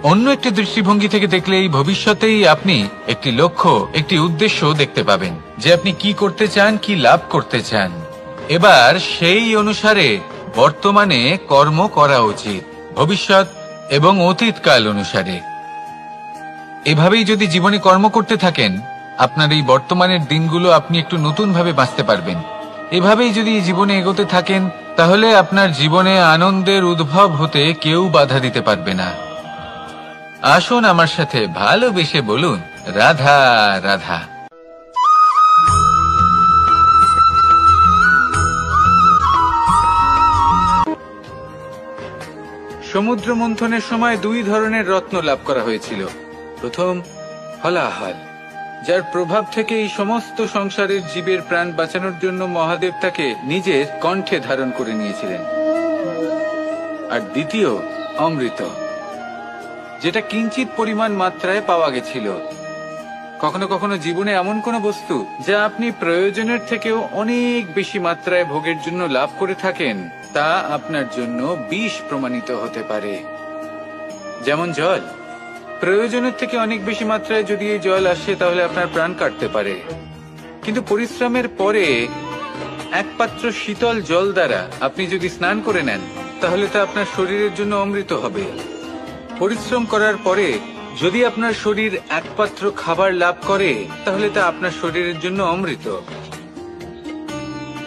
অন্য একটি দৃষ্টিভঙ্গি থেকে দেখলে এই ভবিষ্যতেই আপনি একটি লক্ষ্য, একটি উদ্দেশ্য দেখতে পাবেন যে আপনি কি করতে চান, কি লাভ করতে চান। এবার সেই অনুসারে বর্তমানে কর্ম করা উচিত, ভবিষ্যৎ এবং অতীতকাল অনুসারে। এভাবেই যদি জীবনে কর্ম করতে থাকেন, আপনার এই বর্তমানের দিনগুলো আপনি একটু নতুন ভাবে বাঁচতে পারবেন। এভাবেই যদি জীবনে এগোতে থাকেন, তাহলে আপনার জীবনে আনন্দের উদ্ভব হতে কেউ বাধা দিতে পারবে না। আসুন আমার সাথে ভালোবেসে বলুন, রাধা রাধা। সমুদ্র মন্থনের সময় দুই ধরনের রত্ন লাভ করা হয়েছিল। প্রথম হলাহল, যার প্রভাব থেকে এই সমস্ত সংসারের জীবের প্রাণ বাঁচানোর জন্য মহাদেব তাকে নিজের কণ্ঠে ধারণ করে নিয়েছিলেন। আর দ্বিতীয় অমৃত, যেটা কিঞ্চিত পরিমাণ মাত্রায় পাওয়া গেছিল। কখনো কখনো জীবনে এমন কোন বস্তু যা আপনি প্রয়োজনের থেকেও অনেক বেশি মাত্রায় ভোগের জন্য লাভ করে থাকেন, তা আপনার জন্য বিষ প্রমাণিত হতে পারে। যেমন জল, প্রয়োজনের থেকে অনেক বেশি মাত্রায় যদি এই জল আসে তাহলে আপনার প্রাণ কাটতে পারে। কিন্তু পরিশ্রমের পরে এক পাত্র শীতল জল দ্বারা আপনি যদি স্নান করে নেন, তাহলে তা আপনার শরীরের জন্য অমৃত হবে। পরিশ্রম করার পরে যদি আপনার শরীর এক পাত্র খাবার লাভ করে, তাহলে তা আপনার শরীরের জন্য অমৃত।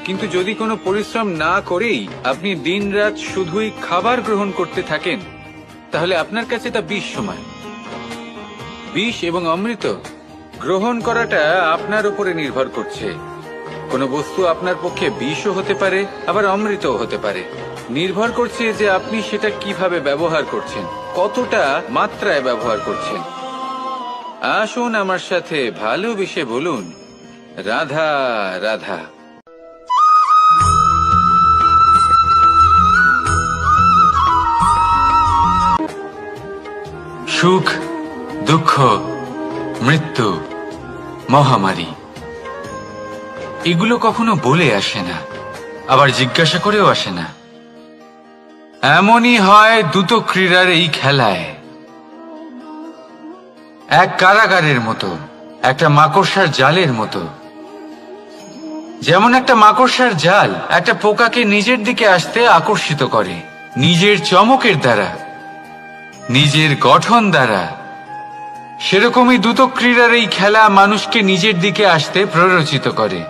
কিন্তু যদি কোনো পরিশ্রম না করেই আপনি দিনরাত শুধুই খাবার গ্রহণ করতে থাকেন, তাহলে আপনার কাছে তা বিষ সমান। বিষ এবং অমৃত গ্রহণ করাটা আপনার উপরে নির্ভর করছে। কোনো বস্তু আপনার পক্ষে বিষও হতে পারে, আবার অমৃতও হতে পারে। নির্ভর করছে যে আপনি সেটা কিভাবে ব্যবহার করছেন, কতটা মাত্রায় ব্যবহার করছেন। আসুন আমার সাথে ভালোবেসে বলুন, রাধা রাধা। সুখ, দুঃখ, মৃত্যু, মহামারী, এগুলো কখনো বলে আসে না, আবার জিজ্ঞাসা করেও আসে না। এমনই হয় দ্রুত ক্রীড়ার এই খেলায়। এক কারাগারের মতো, একটা মাকড়সার জালের মতো। যেমন একটা মাকড়সার জাল একটা পোকাকে নিজের দিকে আসতে আকর্ষিত করে নিজের চমকের দ্বারা। নিজের গঠন দ্বারা। সেরকমই দ্রুত ক্রীড়ার এই খেলা মানুষকে নিজের দিকে আসতে প্ররোচিত করে।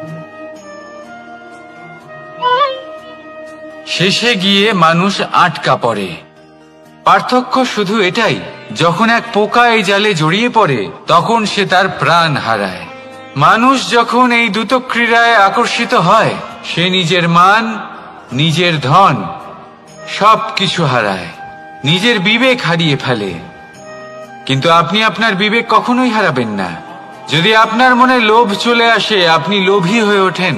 শেষে গিয়ে মানুষ আটকা পড়ে। পার্থক্য শুধু এটাই, যখন এক পোকা এই জালে জড়িয়ে পড়ে তখন সে তার প্রাণ হারায়। মানুষ যখন এই দ্রুত ক্রীড়ায় আকর্ষিত হয়, সে নিজের মান, নিজের ধন সবকিছু হারায়, নিজের বিবেক হারিয়ে ফেলে। কিন্তু আপনি আপনার বিবেক কখনোই হারাবেন না। যদি আপনার মনে লোভ চলে আসে, আপনি লোভী হয়ে ওঠেন।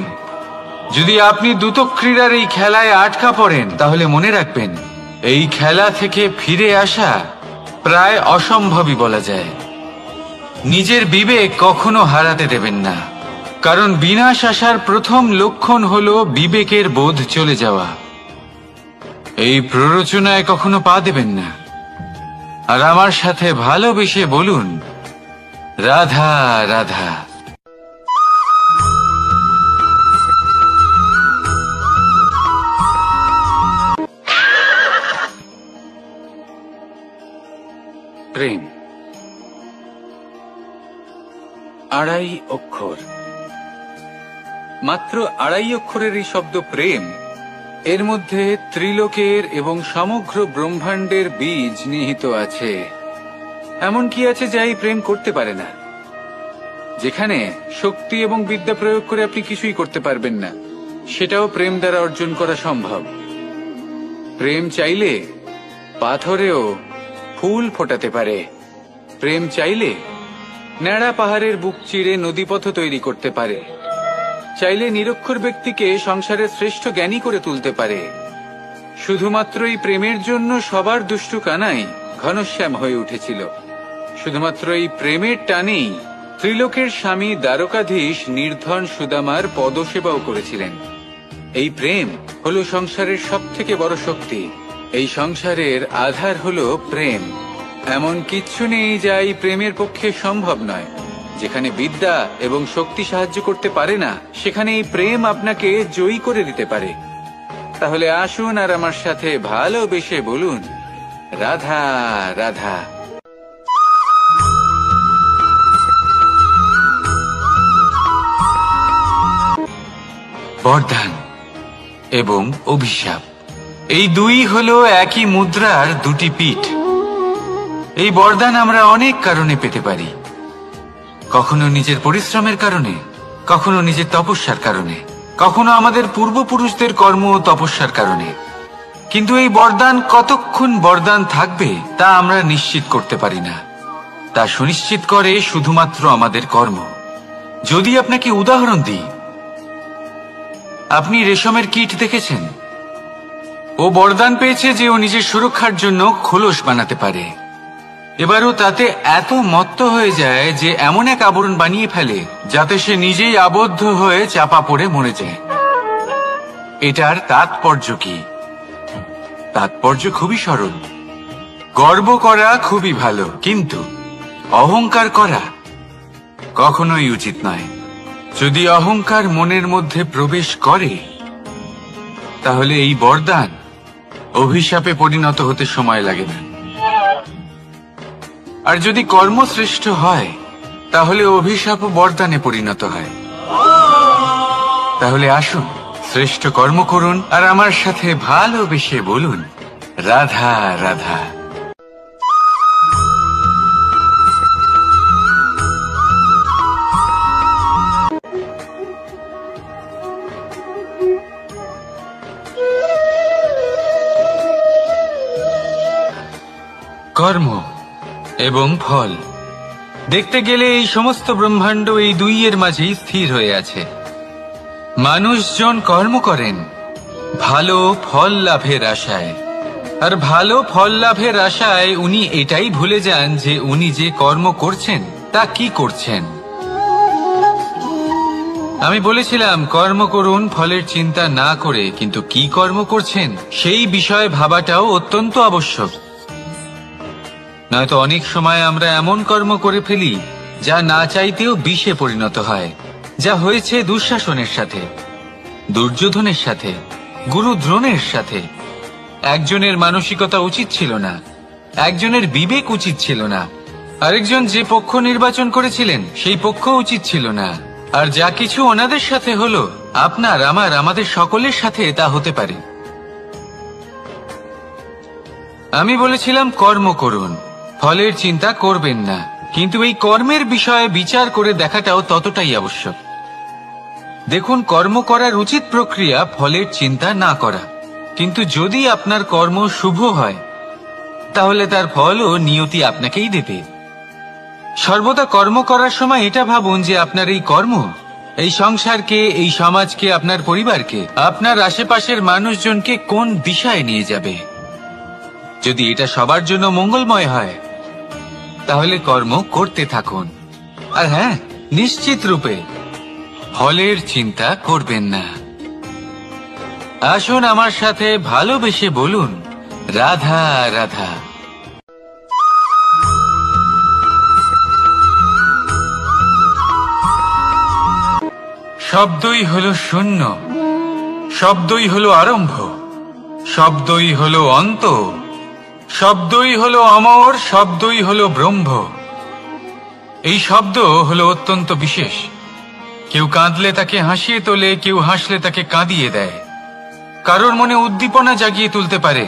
যদি আপনি দ্রুত ক্রীড়ার এই খেলায় আটকা পড়েন, তাহলে মনে রাখবেন, এই খেলা থেকে ফিরে আসা প্রায় অসম্ভবই বলা যায়। নিজের বিবেক কখনো হারাতে দেবেন না, কারণ বিনাশ আসার প্রথম লক্ষণ হলো বিবেকের বোধ চলে যাওয়া। এই প্ররোচনায় কখনো পা দেবেন না। আর আমার সাথে ভালোবেসে বলুন, রাধা রাধা। প্রেম 2.5 অক্ষর, মাত্র 2.5 অক্ষরের এই শব্দ প্রেম, এর মধ্যে ত্রিলোকের এবং সমগ্র ব্রহ্মাণ্ডের বীজ নিহিত আছে। এমন কি আছে যা এই প্রেম করতে পারে না? যেখানে শক্তি এবং বিদ্যা প্রয়োগ করে আপনি কিছুই করতে পারবেন না, সেটাও প্রেম দ্বারা অর্জন করা সম্ভব। প্রেম চাইলে পাথরেও ফুল ফোটাতে পারে। প্রেম চাইলে ন্যাড়া পাহাড়ের বুক চিরে নদীপথ তৈরি করতে পারে। চাইলে নিরক্ষর ব্যক্তিকে সংসারের শ্রেষ্ঠ জ্ঞানী করে তুলতে পারে। শুধুমাত্র এই প্রেমের জন্য সবার দুষ্টু কানাই ঘনশ্যাম হয়ে উঠেছিল। শুধুমাত্র এই প্রেমের টানেই ত্রিলোকের স্বামী দ্বারকাধীশ নির্ধন সুদামার পদসেবাও করেছিলেন। এই প্রেম হলো সংসারের সবথেকে বড় শক্তি। এই সংসারের আধার হলো প্রেম। এমন কিচ্ছু নেই যা এই প্রেমের পক্ষে সম্ভব নয়। যেখানে বিদ্যা এবং শক্তি সাহায্য করতে পারে না, সেখানে এই প্রেম আপনাকে জয়ী করে দিতে পারে। তাহলে আসুন আর আমার সাথে ভালোবেসে বলুন, রাধা রাধা। বরদান এবং অভিশাপ, এই দুই হলো একই মুদ্রার দুটি পিঠ। এই বরদান আমরা অনেক কারণে পেতে পারি। কখনো নিজের পরিশ্রমের কারণে, কখনো নিজের তপস্যার কারণে, কখনো আমাদের পূর্বপুরুষদের কর্ম ও তপস্যার কারণে। কিন্তু এই বরদান কতক্ষণ বরদান থাকবে তা আমরা নিশ্চিত করতে পারি না। তা সুনিশ্চিত করে শুধুমাত্র আমাদের কর্ম। যদি আপনাকে উদাহরণ দিই, আপনি রেশমের কীট দেখেছেন? ও বরদান পেয়েছে যে ও নিজের সুরক্ষার জন্য খোলস বানাতে পারে। এবারও তাতে এত মত্ত হয়ে যায় যে এমন এক আবরণ বানিয়ে ফেলে যাতে সে নিজেই আবদ্ধ হয়ে চাপা পড়ে মরে যায়। এটার তাৎপর্য কি? তাৎপর্য খুবই সরল। গর্ব করা খুবই ভালো, কিন্তু অহংকার করা কখনোই উচিত নয়। যদি অহংকার মনের মধ্যে প্রবেশ করে, তাহলে এই বরদান অভিশাপে পরিণত হতে সময় লাগে না। আর যদি কর্মশ্রেষ্ঠ হয়, তাহলে অভিশাপ বরদানে পরিণত হয়। তাহলে আসুন শ্রেষ্ঠ কর্ম করুন আর আমার সাথে ভালোবেসে বলুন, রাধা রাধা। কর্ম এবং ফল, দেখতে গেলে এই সমস্ত ব্রহ্মাণ্ড এই দুইয়ের মাঝেই স্থির হয়ে আছে। মানুষজন কর্ম করেন ভালো ফল লাভের আশায়, আর ভালো ফল লাভের আশায় উনি এটাই ভুলে যান যে উনি যে কর্ম করছেন তা কি করছেন। আমি বলেছিলাম কর্ম করুন ফলের চিন্তা না করে, কিন্তু কি কর্ম করছেন সেই বিষয়ে ভাবাটাও অত্যন্ত আবশ্যক। নয়তো অনেক সময় আমরা এমন কর্ম করে ফেলি যা না চাইতেও বিষে পরিণত হয়, যা হয়েছে দুঃশাসনের সাথে, দুর্যোধনের সাথে, গুরু দ্রোণের সাথে। একজনের মানসিকতা উচিত ছিল না, একজনের বিবেক উচিত ছিল না, আরেকজন যে পক্ষ নির্বাচন করেছিলেন সেই পক্ষ উচিত ছিল না। আর যা কিছু ওনাদের সাথে হলো, আপনার আমাদের সকলের সাথে তা হতে পারে। আমি বলেছিলাম কর্ম করুন, ফলের চিন্তা করবেন না, কিন্তু এই কর্মের বিষয়ে বিচার করে দেখাটাও ততটাই আবশ্যক। দেখুন, কর্ম করার উচিত প্রক্রিয়া ফলের চিন্তা না করা, কিন্তু যদি আপনার কর্ম শুভ হয় তাহলে তার ফলও নিয়তি আপনাকেই দেবে। সর্বদা কর্ম করার সময় এটা ভাবুন যে আপনার এই কর্ম এই সংসারকে, এই সমাজকে, আপনার পরিবারকে, আপনার আশেপাশের মানুষজনকে কোন দিশায় নিয়ে যাবে। যদি এটা সবার জন্য মঙ্গলময় হয় তাহলে কর্ম করতে থাকুন। আর হ্যাঁ, নিশ্চিত রূপে ফলের চিন্তা করবেন না। আসুন আমার সাথে ভালোবেসে বলুন, রাধা রাধা। শব্দই হলো শূন্য, শব্দই হলো আরম্ভ, শব্দই হলো অন্ত, শব্দই হলো অমর, শব্দই হলো ব্রহ্ম। এই শব্দ হলো অত্যন্ত বিশেষ। কেউ কাঁদলে তাকে হাসিয়ে তোলে, কেউ হাসলে তাকে কাঁদিয়ে দেয়। কারোর মনে উদ্দীপনা জাগিয়ে তুলতে পারে,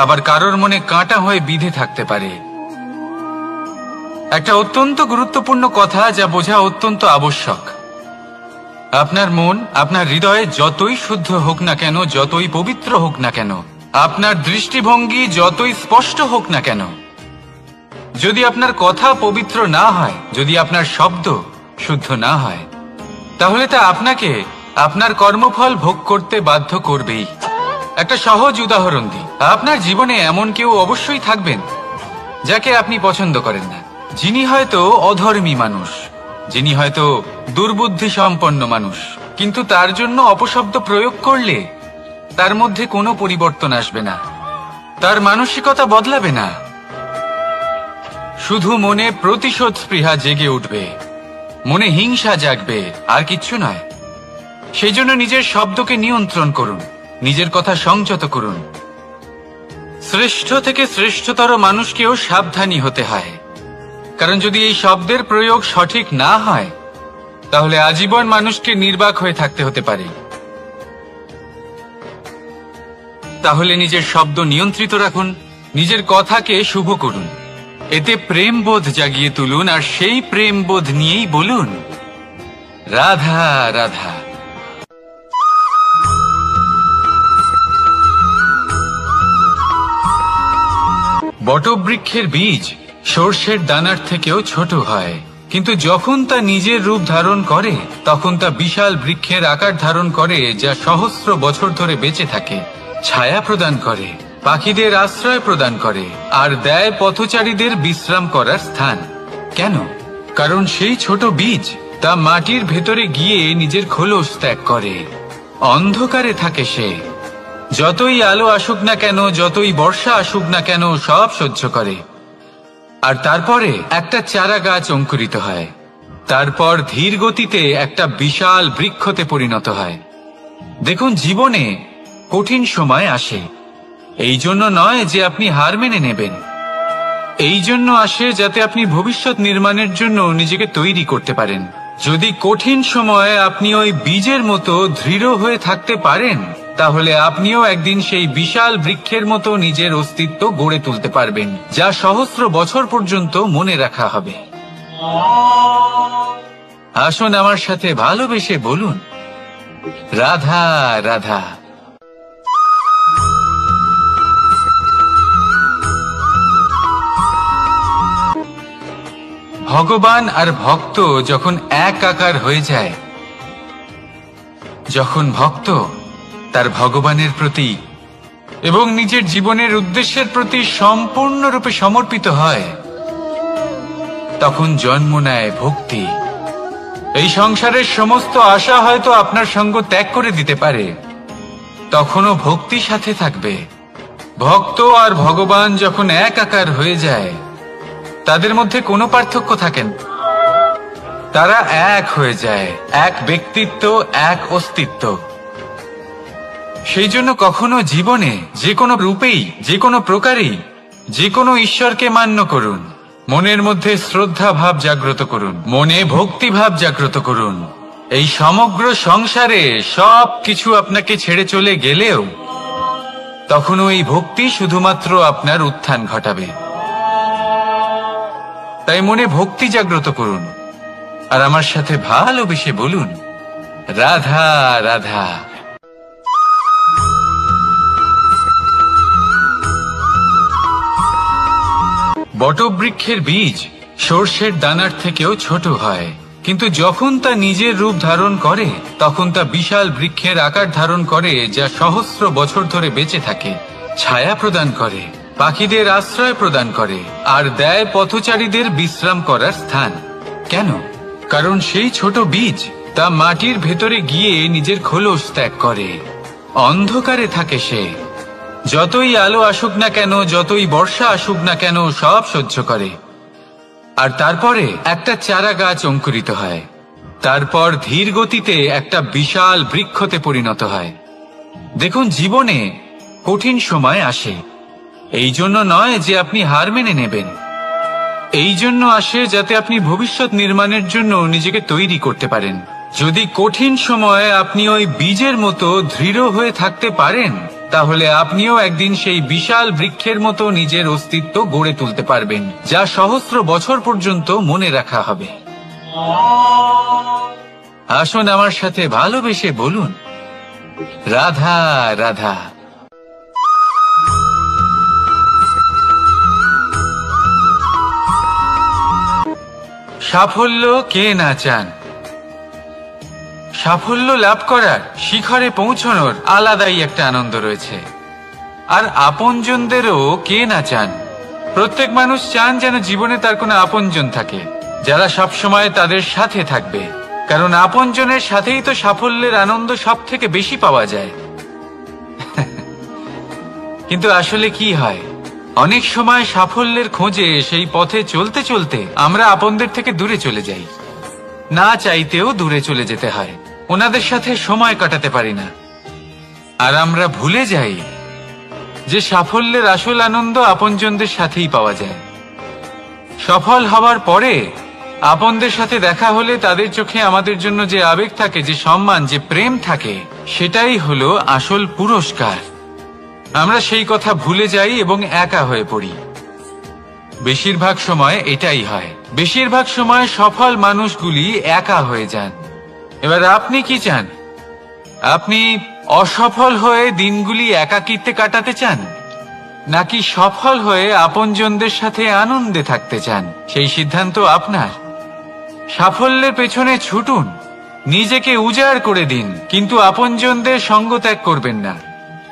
আবার কারোর মনে কাঁটা হয়ে বিঁধে থাকতে পারে। একটা অত্যন্ত গুরুত্বপূর্ণ কথা যা বোঝা অত্যন্ত আবশ্যক। আপনার মন, আপনার হৃদয়ে যতই শুদ্ধ হোক না কেন, যতই পবিত্র হোক না কেন, আপনার দৃষ্টিভঙ্গি যতই স্পষ্ট হোক না কেন, যদি আপনার কথা পবিত্র না হয়, যদি আপনার শব্দ শুদ্ধ না হয়, তাহলে তা আপনাকে আপনার কর্মফল ভোগ করতে বাধ্য করবেই। একটা সহজ উদাহরণ দিই। আপনার জীবনে এমন কেউ অবশ্যই থাকবেন যাকে আপনি পছন্দ করেন না, যিনি হয়তো অধর্মী মানুষ, যিনি হয়তো দুর্বুদ্ধি সম্পন্ন মানুষ, কিন্তু তার জন্য অপশব্দ প্রয়োগ করলে তার মধ্যে কোনো পরিবর্তন আসবে না, তার মানসিকতা বদলাবে না, শুধু মনে প্রতিশোধ স্পৃহা জেগে উঠবে, মনে হিংসা জাগবে, আর কিচ্ছু নয়। সেই জন্য নিজের শব্দকে নিয়ন্ত্রণ করুন, নিজের কথা সংযত করুন। শ্রেষ্ঠ থেকে শ্রেষ্ঠতর মানুষকেও সাবধানী হতে হয়, কারণ যদি এই শব্দের প্রয়োগ সঠিক না হয় তাহলে আজীবন মানুষকে নির্বাক হয়ে থাকতে হতে পারে। তাহলে নিজের শব্দ নিয়ন্ত্রিত রাখুন, নিজের কথাকে শুভ করুন, এতে প্রেমবোধ জাগিয়ে তুলুন, আর সেই প্রেমবোধ নিয়েই বলুন, রাধা রাধা। বটবৃক্ষের বীজ সর্ষের দানার থেকেও ছোট হয়, কিন্তু যখন তা নিজের রূপ ধারণ করে তখন তা বিশাল বৃক্ষের আকার ধারণ করে, যা সহস্র বছর ধরে বেঁচে থাকে, ছায়া প্রদান করে, পাখিদের আশ্রয় প্রদান করে, আর দেয় পথচারীদের বিশ্রাম করার স্থান। কেন? কারণ সেই ছোট বীজ তা মাটির ভেতরে গিয়ে নিজের খোলস ত্যাগ করে। অন্ধকারে থাকে সে, যতই আলো আসুক না কেন, যতই বর্ষা আসুক না কেন, সব সহ্য করে। আর তারপরে একটা চারা গাছ অঙ্কুরিত হয়, তারপর ধীর গতিতে একটা বিশাল বৃক্ষতে পরিণত হয়। দেখুন, জীবনে কঠিন সময় আসে, এই জন্য নয় যে আপনি হার মেনে নেবেন, এই জন্য আসে যাতে আপনি ভবিষ্যৎ নির্মাণের জন্য নিজেকে তৈরি করতে পারেন। যদি কঠিন সময়ে আপনি ওই বীজের মতো দৃঢ় হয়ে থাকতে পারেন, তাহলে আপনিও একদিন সেই বিশাল বৃক্ষের মতো নিজের অস্তিত্ব গড়ে তুলতে পারবেন, যা সহস্র বছর পর্যন্ত মনে রাখা হবে। আসুন আমার সাথে ভালোবেসে বলুন, রাধা রাধা। ভগবান আর ভক্ত যখন এক আকার হয়ে যায়, যখন ভক্ত তার ভগবানের প্রতি এবং নিজের জীবনের উদ্দেশ্যের প্রতি সম্পূর্ণরূপে সমর্পিত হয়, তখন জন্ম নেয় ভক্তি। এই সংসারের সমস্ত আশা হয়তো আপনার সঙ্গ ত্যাগ করে দিতে পারে, তখনও ভক্তি সাথে থাকবে। ভক্ত আর ভগবান যখন এক আকার হয়ে যায়, তাদের মধ্যে কোনো পার্থক্য থাকে না, তারা এক হয়ে যায়, এক ব্যক্তিত্ব, এক অস্তিত্ব। সেই জন্য কখনো জীবনে যে কোনো রূপেই, যে কোনো প্রকারেই যে কোনো ঈশ্বরকে মান্য করুন, মনের মধ্যে শ্রদ্ধা ভাব জাগ্রত করুন, মনে ভক্তি ভাব জাগ্রত করুন। এই সমগ্র সংসারে সব কিছু আপনাকে ছেড়ে চলে গেলেও তখনও এই ভক্তি শুধুমাত্র আপনার উত্থান ঘটাবে। তাই মনে ভক্তি জাগ্রত করুন আর আমার সাথে ভালোবেসে বলুন, রাধা রাধা। বটবৃক্ষের বীজ সর্ষের দানার থেকেও ছোট হয়, কিন্তু যখন তা নিজের রূপ ধারণ করে তখন তা বিশাল বৃক্ষের আকার ধারণ করে, যা সহস্র বছর ধরে বেঁচে থাকে, ছায়া প্রদান করে, পাখিদের আশ্রয় প্রদান করে আর দেয় পথচারীদের বিশ্রাম করার স্থান। কেন? কারণ সেই ছোট বীজ তা মাটির ভেতরে গিয়ে নিজের খোলস ত্যাগ করে। অন্ধকারে থাকে সে, যতই আলো আসুক না কেন, যতই বর্ষা আসুক না কেন, সব সহ্য করে। আর তারপরে একটা চারা গাছ অঙ্কুরিত হয়, তারপর ধীর গতিতে একটা বিশাল বৃক্ষতে পরিণত হয়। দেখুন, জীবনে কঠিন সময় আসে, এই জন্য নয় যে আপনি হার মেনে নেবেন, এই জন্য আসে যাতে আপনি ভবিষ্যৎ নির্মাণের জন্য নিজেকে তৈরি করতে পারেন। যদি কঠিন সময়ে আপনি ওই বীজের মতো দৃঢ় হয়ে থাকতে পারেন, তাহলে আপনিও একদিন সেই বিশাল বৃক্ষের মতো নিজের অস্তিত্ব গড়ে তুলতে পারবেন, যা সহস্র বছর পর্যন্ত মনে রাখা হবে। আসুন আমার সাথে ভালোবেসে বলুন, রাধা রাধা। সাফল্য কে না চান? সাফল্য লাভ করার, শিখরে পৌঁছানোর আলাদাই একটা আনন্দ রয়েছে। আর আপনজনদেরও কে না চান? প্রত্যেক মানুষ চান যেন জীবনে তার কোনো আপনজন থাকে, যারা সবসময় তাদের সাথে থাকবে, কারণ আপনজনের সাথেই তো সাফল্যের আনন্দ সব থেকে বেশি পাওয়া যায়। কিন্তু আসলে কি হয়, অনেক সময় সাফল্যের খোঁজে সেই পথে চলতে চলতে আমরা আপনদের থেকে দূরে চলে যাই, না চাইতেও দূরে চলে যেতে হয়, ওনাদের সাথে সময় কাটাতে পারি না। আর আমরা ভুলে যাই যে সাফল্যের আসল আনন্দ আপনজনদের সাথেই পাওয়া যায়। সফল হওয়ার পরে আপনদের সাথে দেখা হলে তাদের চোখে আমাদের জন্য যে আবেগ থাকে, যে সম্মান, যে প্রেম থাকে, সেটাই হলো আসল পুরস্কার। আমরা সেই কথা ভুলে যাই এবং একা হয়ে পড়ি। বেশিরভাগ সময় এটাই হয়, বেশিরভাগ সময় সফল মানুষগুলি একা হয়ে যান। এবার আপনি কি চান? আপনি অসফল হয়ে দিনগুলি একাকিত্বে কাটাতে চান, নাকি সফল হয়ে আপনজনদের সাথে আনন্দে থাকতে চান? সেই সিদ্ধান্ত আপনার। সাফল্যের পেছনে ছুটুন, নিজেকে উজাড় করে দিন, কিন্তু আপনজনদের সঙ্গ ত্যাগ করবেন না।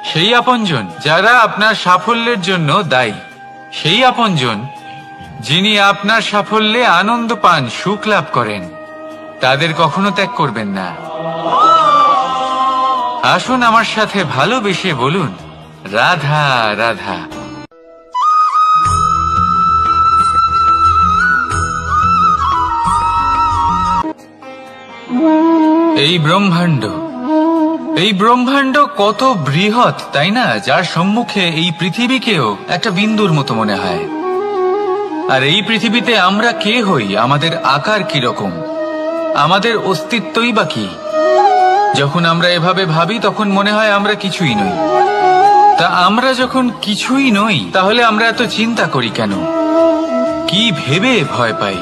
সেই আপনজন যারা আপনার সাফল্যের জন্য দায়ী, সেই আপনজন যিনি আপনার সাফল্যে আনন্দ পান, সুখ লাভ করেন, তাদের কখনো ত্যাগ করবেন না। আসুন আমার সাথে ভালোবেসে বলুন, রাধা রাধা। এই ব্রহ্মাণ্ড কত বৃহৎ, তাই না? যার সম্মুখে এই পৃথিবীকেও একটা বিন্দুর মতো মনে হয়। আর এই পৃথিবীতে আমরা কে হই, আমাদের আকার কিরকম, আমাদের অস্তিত্বই বা কি? যখন আমরা এভাবে ভাবি তখন মনে হয় আমরা কিছুই নই। তা আমরা যখন কিছুই নই, তাহলে আমরা এত চিন্তা করি কেন? কি ভেবে ভয় পাই?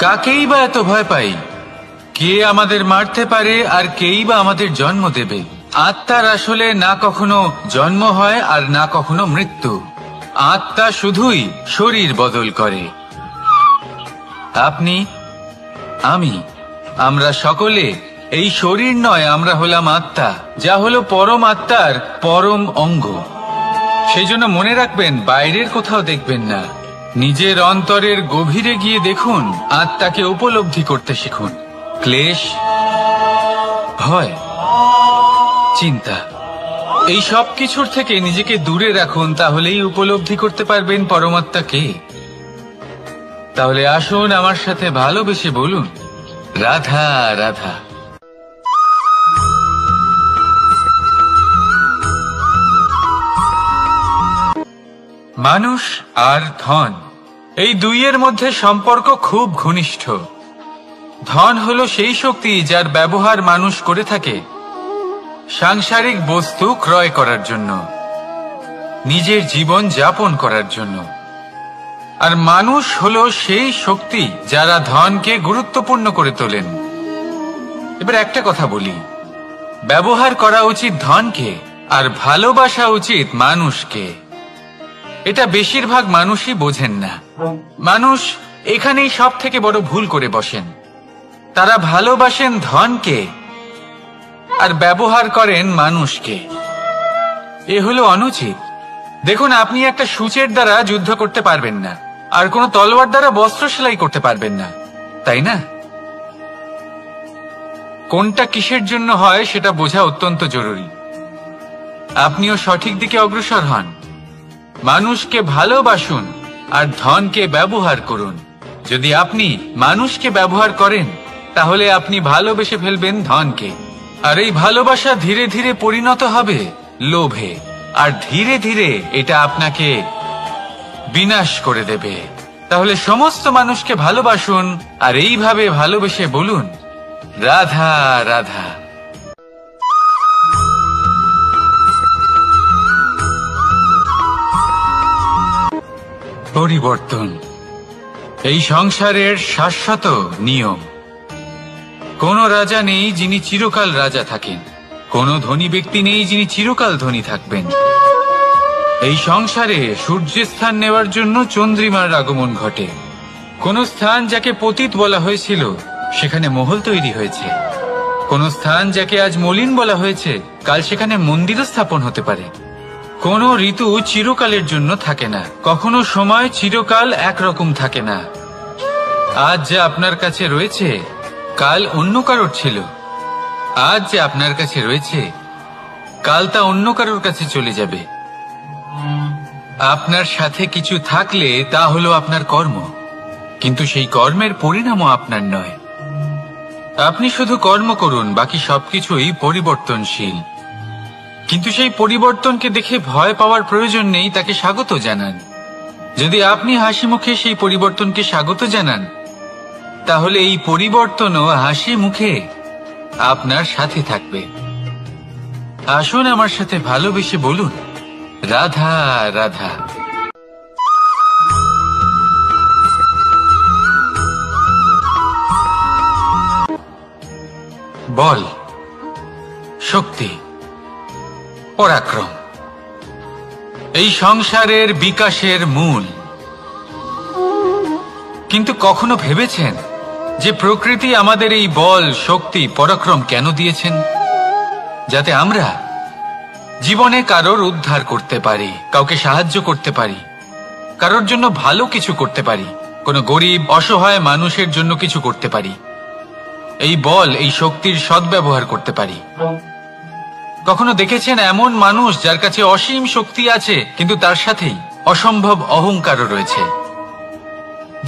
কাকেই বা এত ভয় পাই? কে আমাদের মারতে পারে আর কেই বা আমাদের জন্ম দেবে? আত্মার আসলে না কখনো জন্ম হয় আর না কখনো মৃত্যু। আত্মা শুধুই শরীর বদল করে। আপনি, আমি, আমরা সকলে এই শরীর নয়, আমরা হলাম আত্মা, যা হলো পরম আত্মার পরম অঙ্গ। সেই জন্য মনে রাখবেন, বাইরের কোথাও দেখবেন না, নিজের অন্তরের গভীরে গিয়ে দেখুন, আত্মাকে উপলব্ধি করতে শিখুন। ক্লেশ, ভয়, চিন্তা, এই সব কিছুর থেকে নিজেকে দূরে রাখুন, তাহলেই উপলব্ধি করতে পারবেন পরমাত্মাকে। তাহলে আসুন আমার সাথে ভালোবেসে বলুন, রাধা রাধা। মানুষ আর ধন, এই দুইয়ের মধ্যে সম্পর্ক খুব ঘনিষ্ঠ। ধন হলো সেই শক্তি যার ব্যবহার মানুষ করে থাকে সাংসারিক বস্তু ক্রয় করার জন্য, নিজের জীবন যাপন করার জন্য। আর মানুষ হলো সেই শক্তি যারা ধনকে গুরুত্বপূর্ণ করে তোলেন। এবার একটা কথা বলি, ব্যবহার করা উচিত ধনকে আর ভালোবাসা উচিত মানুষকে। এটা বেশিরভাগ মানুষই বোঝেন না। মানুষ এখানেই সব থেকে বড় ভুল করে বসেন। তারা ভালোবাসেন ধনকে আর ব্যবহার করেন মানুষকে। এ হলো অনুচিত। দেখুন, আপনি একটা সূচের দ্বারা যুদ্ধ করতে পারবেন না, আর কোনো তলোয়ার দ্বারা বস্ত্র সেলাই করতে পারবেন না, তাই না? কোনটা কিসের জন্য হয় সেটা বোঝা অত্যন্ত জরুরি। আপনিও সঠিক দিকে অগ্রসর হন। মানুষকে ভালোবাসুন আর ধনকে ব্যবহার করুন। যদি আপনি মানুষকে ব্যবহার করেন তাহলে আপনি ভালোবেসে ফেলবেন ধনকে, আর এই ভালোবাসা ধীরে ধীরে পরিণত হবে লোভে, আর ধীরে ধীরে এটা আপনাকে বিনাশ করে দেবে। তাহলে সমস্ত মানুষকে ভালোবাসুন আর এইভাবে ভালোবেসে বলুন, রাধা রাধা। পরিবর্তন এই সংসারের শাশ্বত নিয়ম। কোন রাজা নেই যিনি চিরকাল রাজা থাকেন, কোন ধনী ব্যক্তি নেই যিনি চিরকাল ধনী থাকবেন। এই সংসারে সূর্যের স্থান নেওয়ার জন্য চন্দ্রিমার আগমন ঘটে। কোন স্থান যাকে পতিত বলা হয়েছিল সেখানে মহল তৈরি হয়েছে। কোন স্থান যাকে আজ মলিন বলা হয়েছে কাল সেখানে মন্দিরও স্থাপন হতে পারে। কোন ঋতু চিরকালের জন্য থাকে না, কখনো সময় চিরকাল একরকম থাকে না। আজ যা আপনার কাছে রয়েছে কাল অন্য কারোর ছিল, আজ যে আপনার কাছে রয়েছে কাল তা অন্য কারোর কাছে চলে যাবে। আপনার সাথে কিছু থাকলে তা হলো আপনার কর্ম, কিন্তু সেই কর্মের পরিণামও আপনার নয়। আপনি শুধু কর্ম করুন, বাকি সবকিছুই পরিবর্তনশীল। কিন্তু সেই পরিবর্তনকে দেখে ভয় পাওয়ার প্রয়োজন নেই, তাকে স্বাগত জানান। যদি আপনি হাসি মুখে সেই পরিবর্তনকে স্বাগত জানান তাহলে এই পরিবর্তনও হাসি মুখে আপনার সাথে থাকবে। আসুন আমার সাথে ভালোবেসে বলুন, রাধা রাধা। বল, শক্তি, পরাক্রম এই সংসারের বিকাশের মূল। কিন্তু কখনো ভেবেছেন যে প্রকৃতি আমাদের এই বল, শক্তি, পরাক্রম কেন দিয়েছেন? যাতে আমরা জীবনে কারোর উদ্ধার করতে পারি, কাউকে সাহায্য করতে পারি, কারোর জন্য ভালো কিছু করতে পারি, কোনো গরিব অসহায় মানুষের জন্য কিছু করতে পারি। এই বল, এই শক্তির সদ্ব্যবহার করতে পারি। কখনো দেখেছেন এমন মানুষ যার কাছে অসীম শক্তি আছে কিন্তু তার সাথেই অসম্ভব অহংকারও রয়েছে,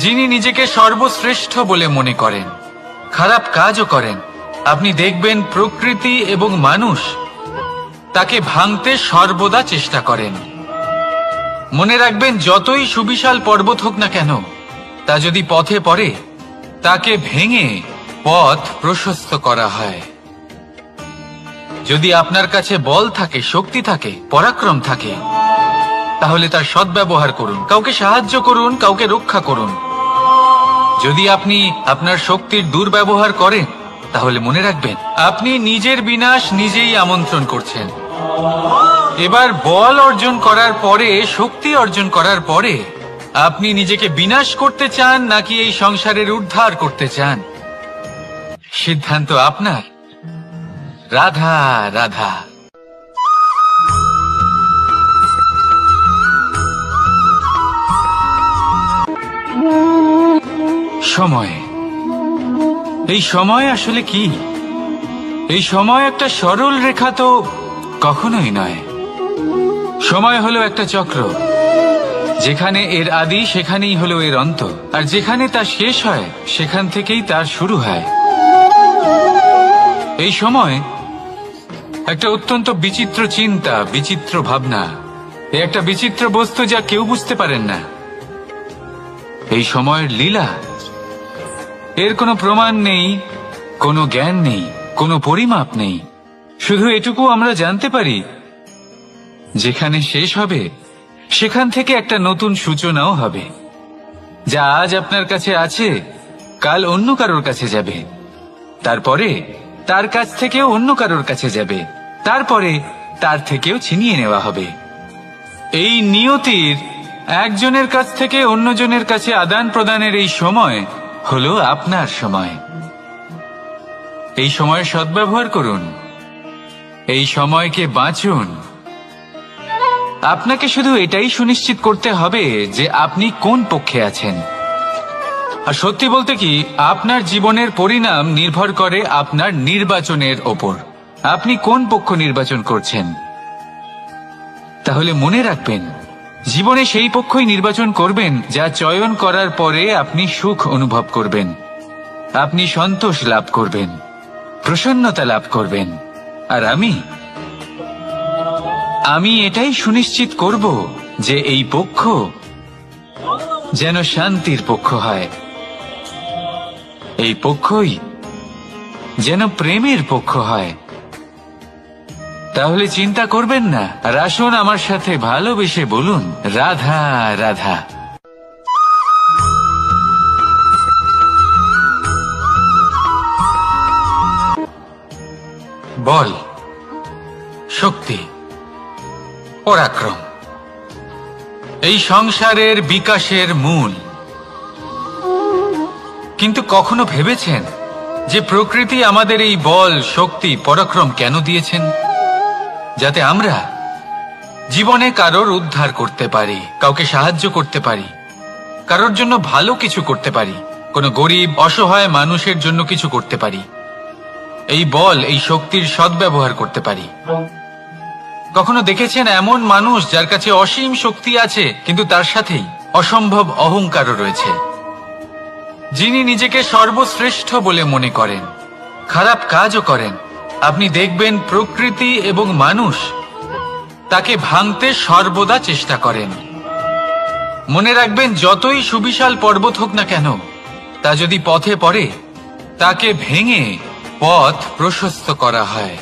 যিনি নিজেকে সর্বশ্রেষ্ঠ বলে মনে করেন, খারাপ কাজও করেন। আপনি দেখবেন প্রকৃতি এবং মানুষ তাকে ভাঙতে সর্বদা চেষ্টা করেন। মনে রাখবেন, যতই সুবিশাল পর্বত হোক না কেন, তা যদি পথে পড়ে তাকে ভেঙে পথ প্রশস্ত করা হয়। যদি আপনার কাছে বল থাকে, শক্তি থাকে, পরাক্রম থাকে, তাহলে তার সদ্ব্যবহার করুন, কাউকে সাহায্য করুন, কাউকে রক্ষা করুন। যদি আপনি আপনার শক্তির দুর্ব্যবহার করেন তাহলে মনে রাখবেন আপনি নিজের বিনাশ নিজেই আমন্ত্রণ করছেন। এবার বল অর্জন করার পরে, শক্তি অর্জন করার পরে আপনি নিজেকে বিনাশ করতে চান নাকি এই সংসারের উদ্ধার করতে চান, সিদ্ধান্ত আপনার। রাধা রাধা। সময়, এই সময় আসলে কি? এই সময় একটা সরল রেখা তো কখনোই নয়। সময় হলো একটা চক্র, যেখানে এর আদি সেখানেই হলো এর অন্ত, আর যেখানে তা শেষ হয় সেখান থেকেই তার শুরু হয়। এই সময় একটা অত্যন্ত বিচিত্র চিন্তা, বিচিত্র ভাবনা, এ একটা বিচিত্র বস্তু যা কেউ বুঝতে পারেন না। এই সময়ের লীলা, এর কোনো প্রমাণ নেই, কোনো জ্ঞান নেই, কোনো পরিমাপ নেই। শুধু এটুকু আমরা জানতে পারি, যেখানে শেষ হবে সেখান থেকে একটা নতুন সূচনাও হবে। যা আজ আপনার কাছে আছে কাল অন্য কারোর কাছে যাবে, তারপরে তার কাছ থেকেও অন্য কারোর কাছে যাবে, তারপরে তার থেকেও ছিনিয়ে নেওয়া হবে। এই নিয়তির একজনের কাছ থেকে অন্যজনের কাছে আদান প্রদানের এই সময় হলো আপনার সময়। এই সময়ের সদ্ব্যবহার করুন, এই সময়কে বাঁচুন। আপনাকে শুধু এটাই সুনিশ্চিত করতে হবে যে আপনি কোন পক্ষে আছেন। আর সত্যি বলতে কি, আপনার জীবনের পরিণাম নির্ভর করে আপনার নির্বাচনের ওপর। আপনি কোন পক্ষ নির্বাচন করছেন। তাহলে মনে রাখবেন, জীবনে সেই পক্ষই নির্বাচন করবেন যা চয়ন করার পরে আপনি সুখ অনুভব করবেন, আপনি সন্তোষ লাভ করবেন, প্রসন্নতা লাভ করবেন। আর আমি এটাই সুনিশ্চিত করব যে এই পক্ষ যেন শান্তির পক্ষ হয়, এই পক্ষই যেন প্রেমের পক্ষ হয়। তাহলে চিন্তা করবেন না, আর আসুন আমার সাথে ভালোবেসে বলুন, রাধা রাধা। বল, শক্তি, পরাক্রম এই সংসারের বিকাশের মূল। কিন্তু কখনো ভেবেছেন যে প্রকৃতি আমাদের এই বল, শক্তি, পরাক্রম কেন দিয়েছেন? যাতে আমরা জীবনে কারোর উদ্ধার করতে পারি, কাউকে সাহায্য করতে পারি, কারোর জন্য ভালো কিছু করতে পারি, কোনো গরিব অসহায় মানুষের জন্য কিছু করতে পারি। এই বল, এই শক্তির সদ্ব্যবহার করতে পারি। কখনো দেখেছেন এমন মানুষ যার কাছে অসীম শক্তি আছে কিন্তু তার সাথেই অসম্ভব অহংকারও রয়েছে, যিনি নিজেকে সর্বশ্রেষ্ঠ বলে মনে করেন, খারাপ কাজও করেন। আপনি দেখবেন প্রকৃতি এবং মানুষ তাকে ভাঙতে সর্বদা চেষ্টা করেন। মনে রাখবেন, যতই সুবিশাল পর্বত হোক না কেন, তা যদি পথে পড়ে তাকে ভেঙে পথ প্রশস্ত করা হয়।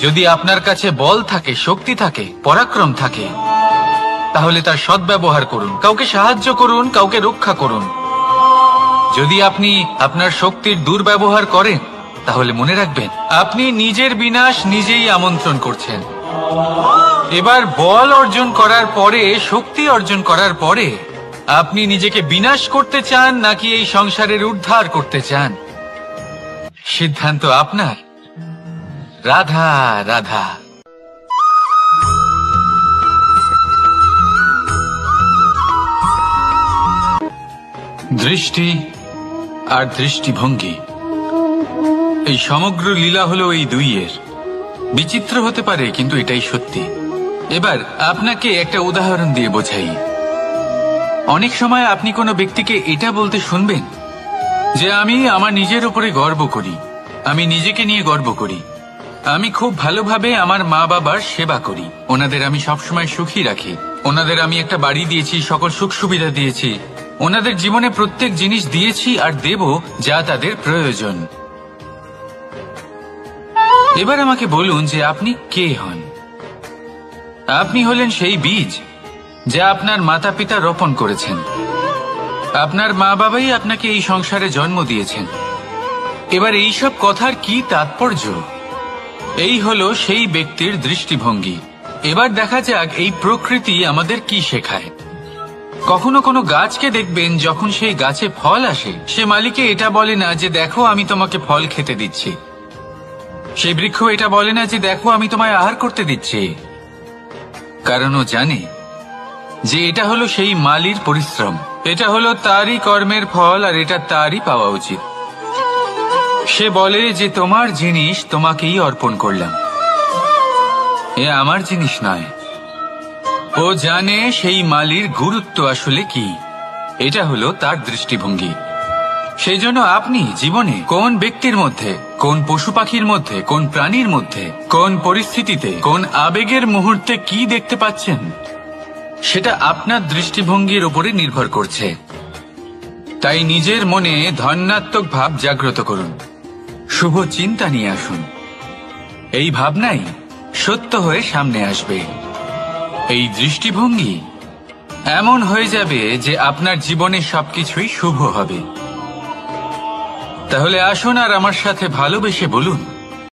যদি আপনার কাছে বল থাকে, শক্তি থাকে, পরাক্রম থাকে, তাহলে তার সদ্ব্যবহার করুন, কাউকে সাহায্য করুন, কাউকে রক্ষা করুন। যদি আপনি আপনার শক্তির দুর্ব্যবহার করেন, তাহলে মনে রাখবেন আপনি নিজের বিনাশ নিজেই আমন্ত্রণ করছেন। এবার বল অর্জন করার পরে, শক্তি অর্জন করার পরে আপনি নিজেকে বিনাশ করতে চান নাকি এই সংসারের উদ্ধার করতে চান, সিদ্ধান্ত আপনার। রাধা রাধা। দৃষ্টি আর দৃষ্টিভঙ্গি, এই সমগ্র লীলা হলো এই দুইয়ের। বিচিত্র হতে পারে কিন্তু এটাই সত্যি। এবার আপনাকে একটা উদাহরণ দিয়ে বোঝাই। অনেক সময় আপনি কোনো ব্যক্তিকে এটা বলতে শুনবেন যে আমি আমার নিজের উপরে গর্ব করি, আমি নিজেকে নিয়ে গর্ব করি, আমি খুব ভালোভাবে আমার মা বাবার সেবা করি, ওনাদের আমি সবসময় সুখী রাখি, ওনাদের আমি একটা বাড়ি দিয়েছি, সকল সুখ সুবিধা দিয়েছি, ওনাদের জীবনে প্রত্যেক জিনিস দিয়েছি আর দেব যা তাদের প্রয়োজন। এবার আমাকে বলুন যে আপনি কে হন? আপনি হলেন সেই বীজ যা আপনার মাতা পিতা রোপণ করেছেন। আপনার মা বাবাই আপনাকে এই সংসারে জন্ম দিয়েছেন। এবার এইসব কথার কি তাৎপর্য? এই হলো সেই ব্যক্তির দৃষ্টিভঙ্গি। এবার দেখা যাক এই প্রকৃতি আমাদের কি শেখায়। কখনো কোনো গাছকে দেখবেন, যখন সেই গাছে ফল আসে, সে মালিকে এটা বলে না যে দেখো আমি তোমাকে ফল খেতে দিচ্ছি। সেই বৃক্ষ এটা বলে না যে দেখো আমি তোমায় আহার করতে দিচ্ছি, কারণ ও জানে যে এটা হলো সেই মালির পরিশ্রম, এটা হলো তারই কর্মের ফল আর এটা তারই পাওয়া উচিত। সে বলে যে তোমার জিনিস তোমাকেই অর্পণ করলাম, এ আমার জিনিস নয়। ও জানে সেই মালির গুরুত্ব আসলে কি, এটা হলো তার দৃষ্টিভঙ্গি। সেই জন্য আপনি জীবনে কোন ব্যক্তির মধ্যে, কোন পশু পাখির মধ্যে, কোন প্রাণীর মধ্যে, কোন পরিস্থিতিতে, কোন আবেগের মুহূর্তে কি দেখতে পাচ্ছেন, সেটা আপনার দৃষ্টিভঙ্গির উপরে নির্ভর করছে। তাই নিজের মনে ধনাত্মক ভাব জাগ্রত করুন, শুভ চিন্তা নিয়ে আসুন। এই ভাবনাই সত্য হয়ে সামনে আসবে। এই দৃষ্টিভঙ্গি এমন হয়ে যাবে যে আপনার জীবনে সবকিছুই শুভ হবে। তাহলে আসুন আর আমার সাথে ভালোবেসে বলুন,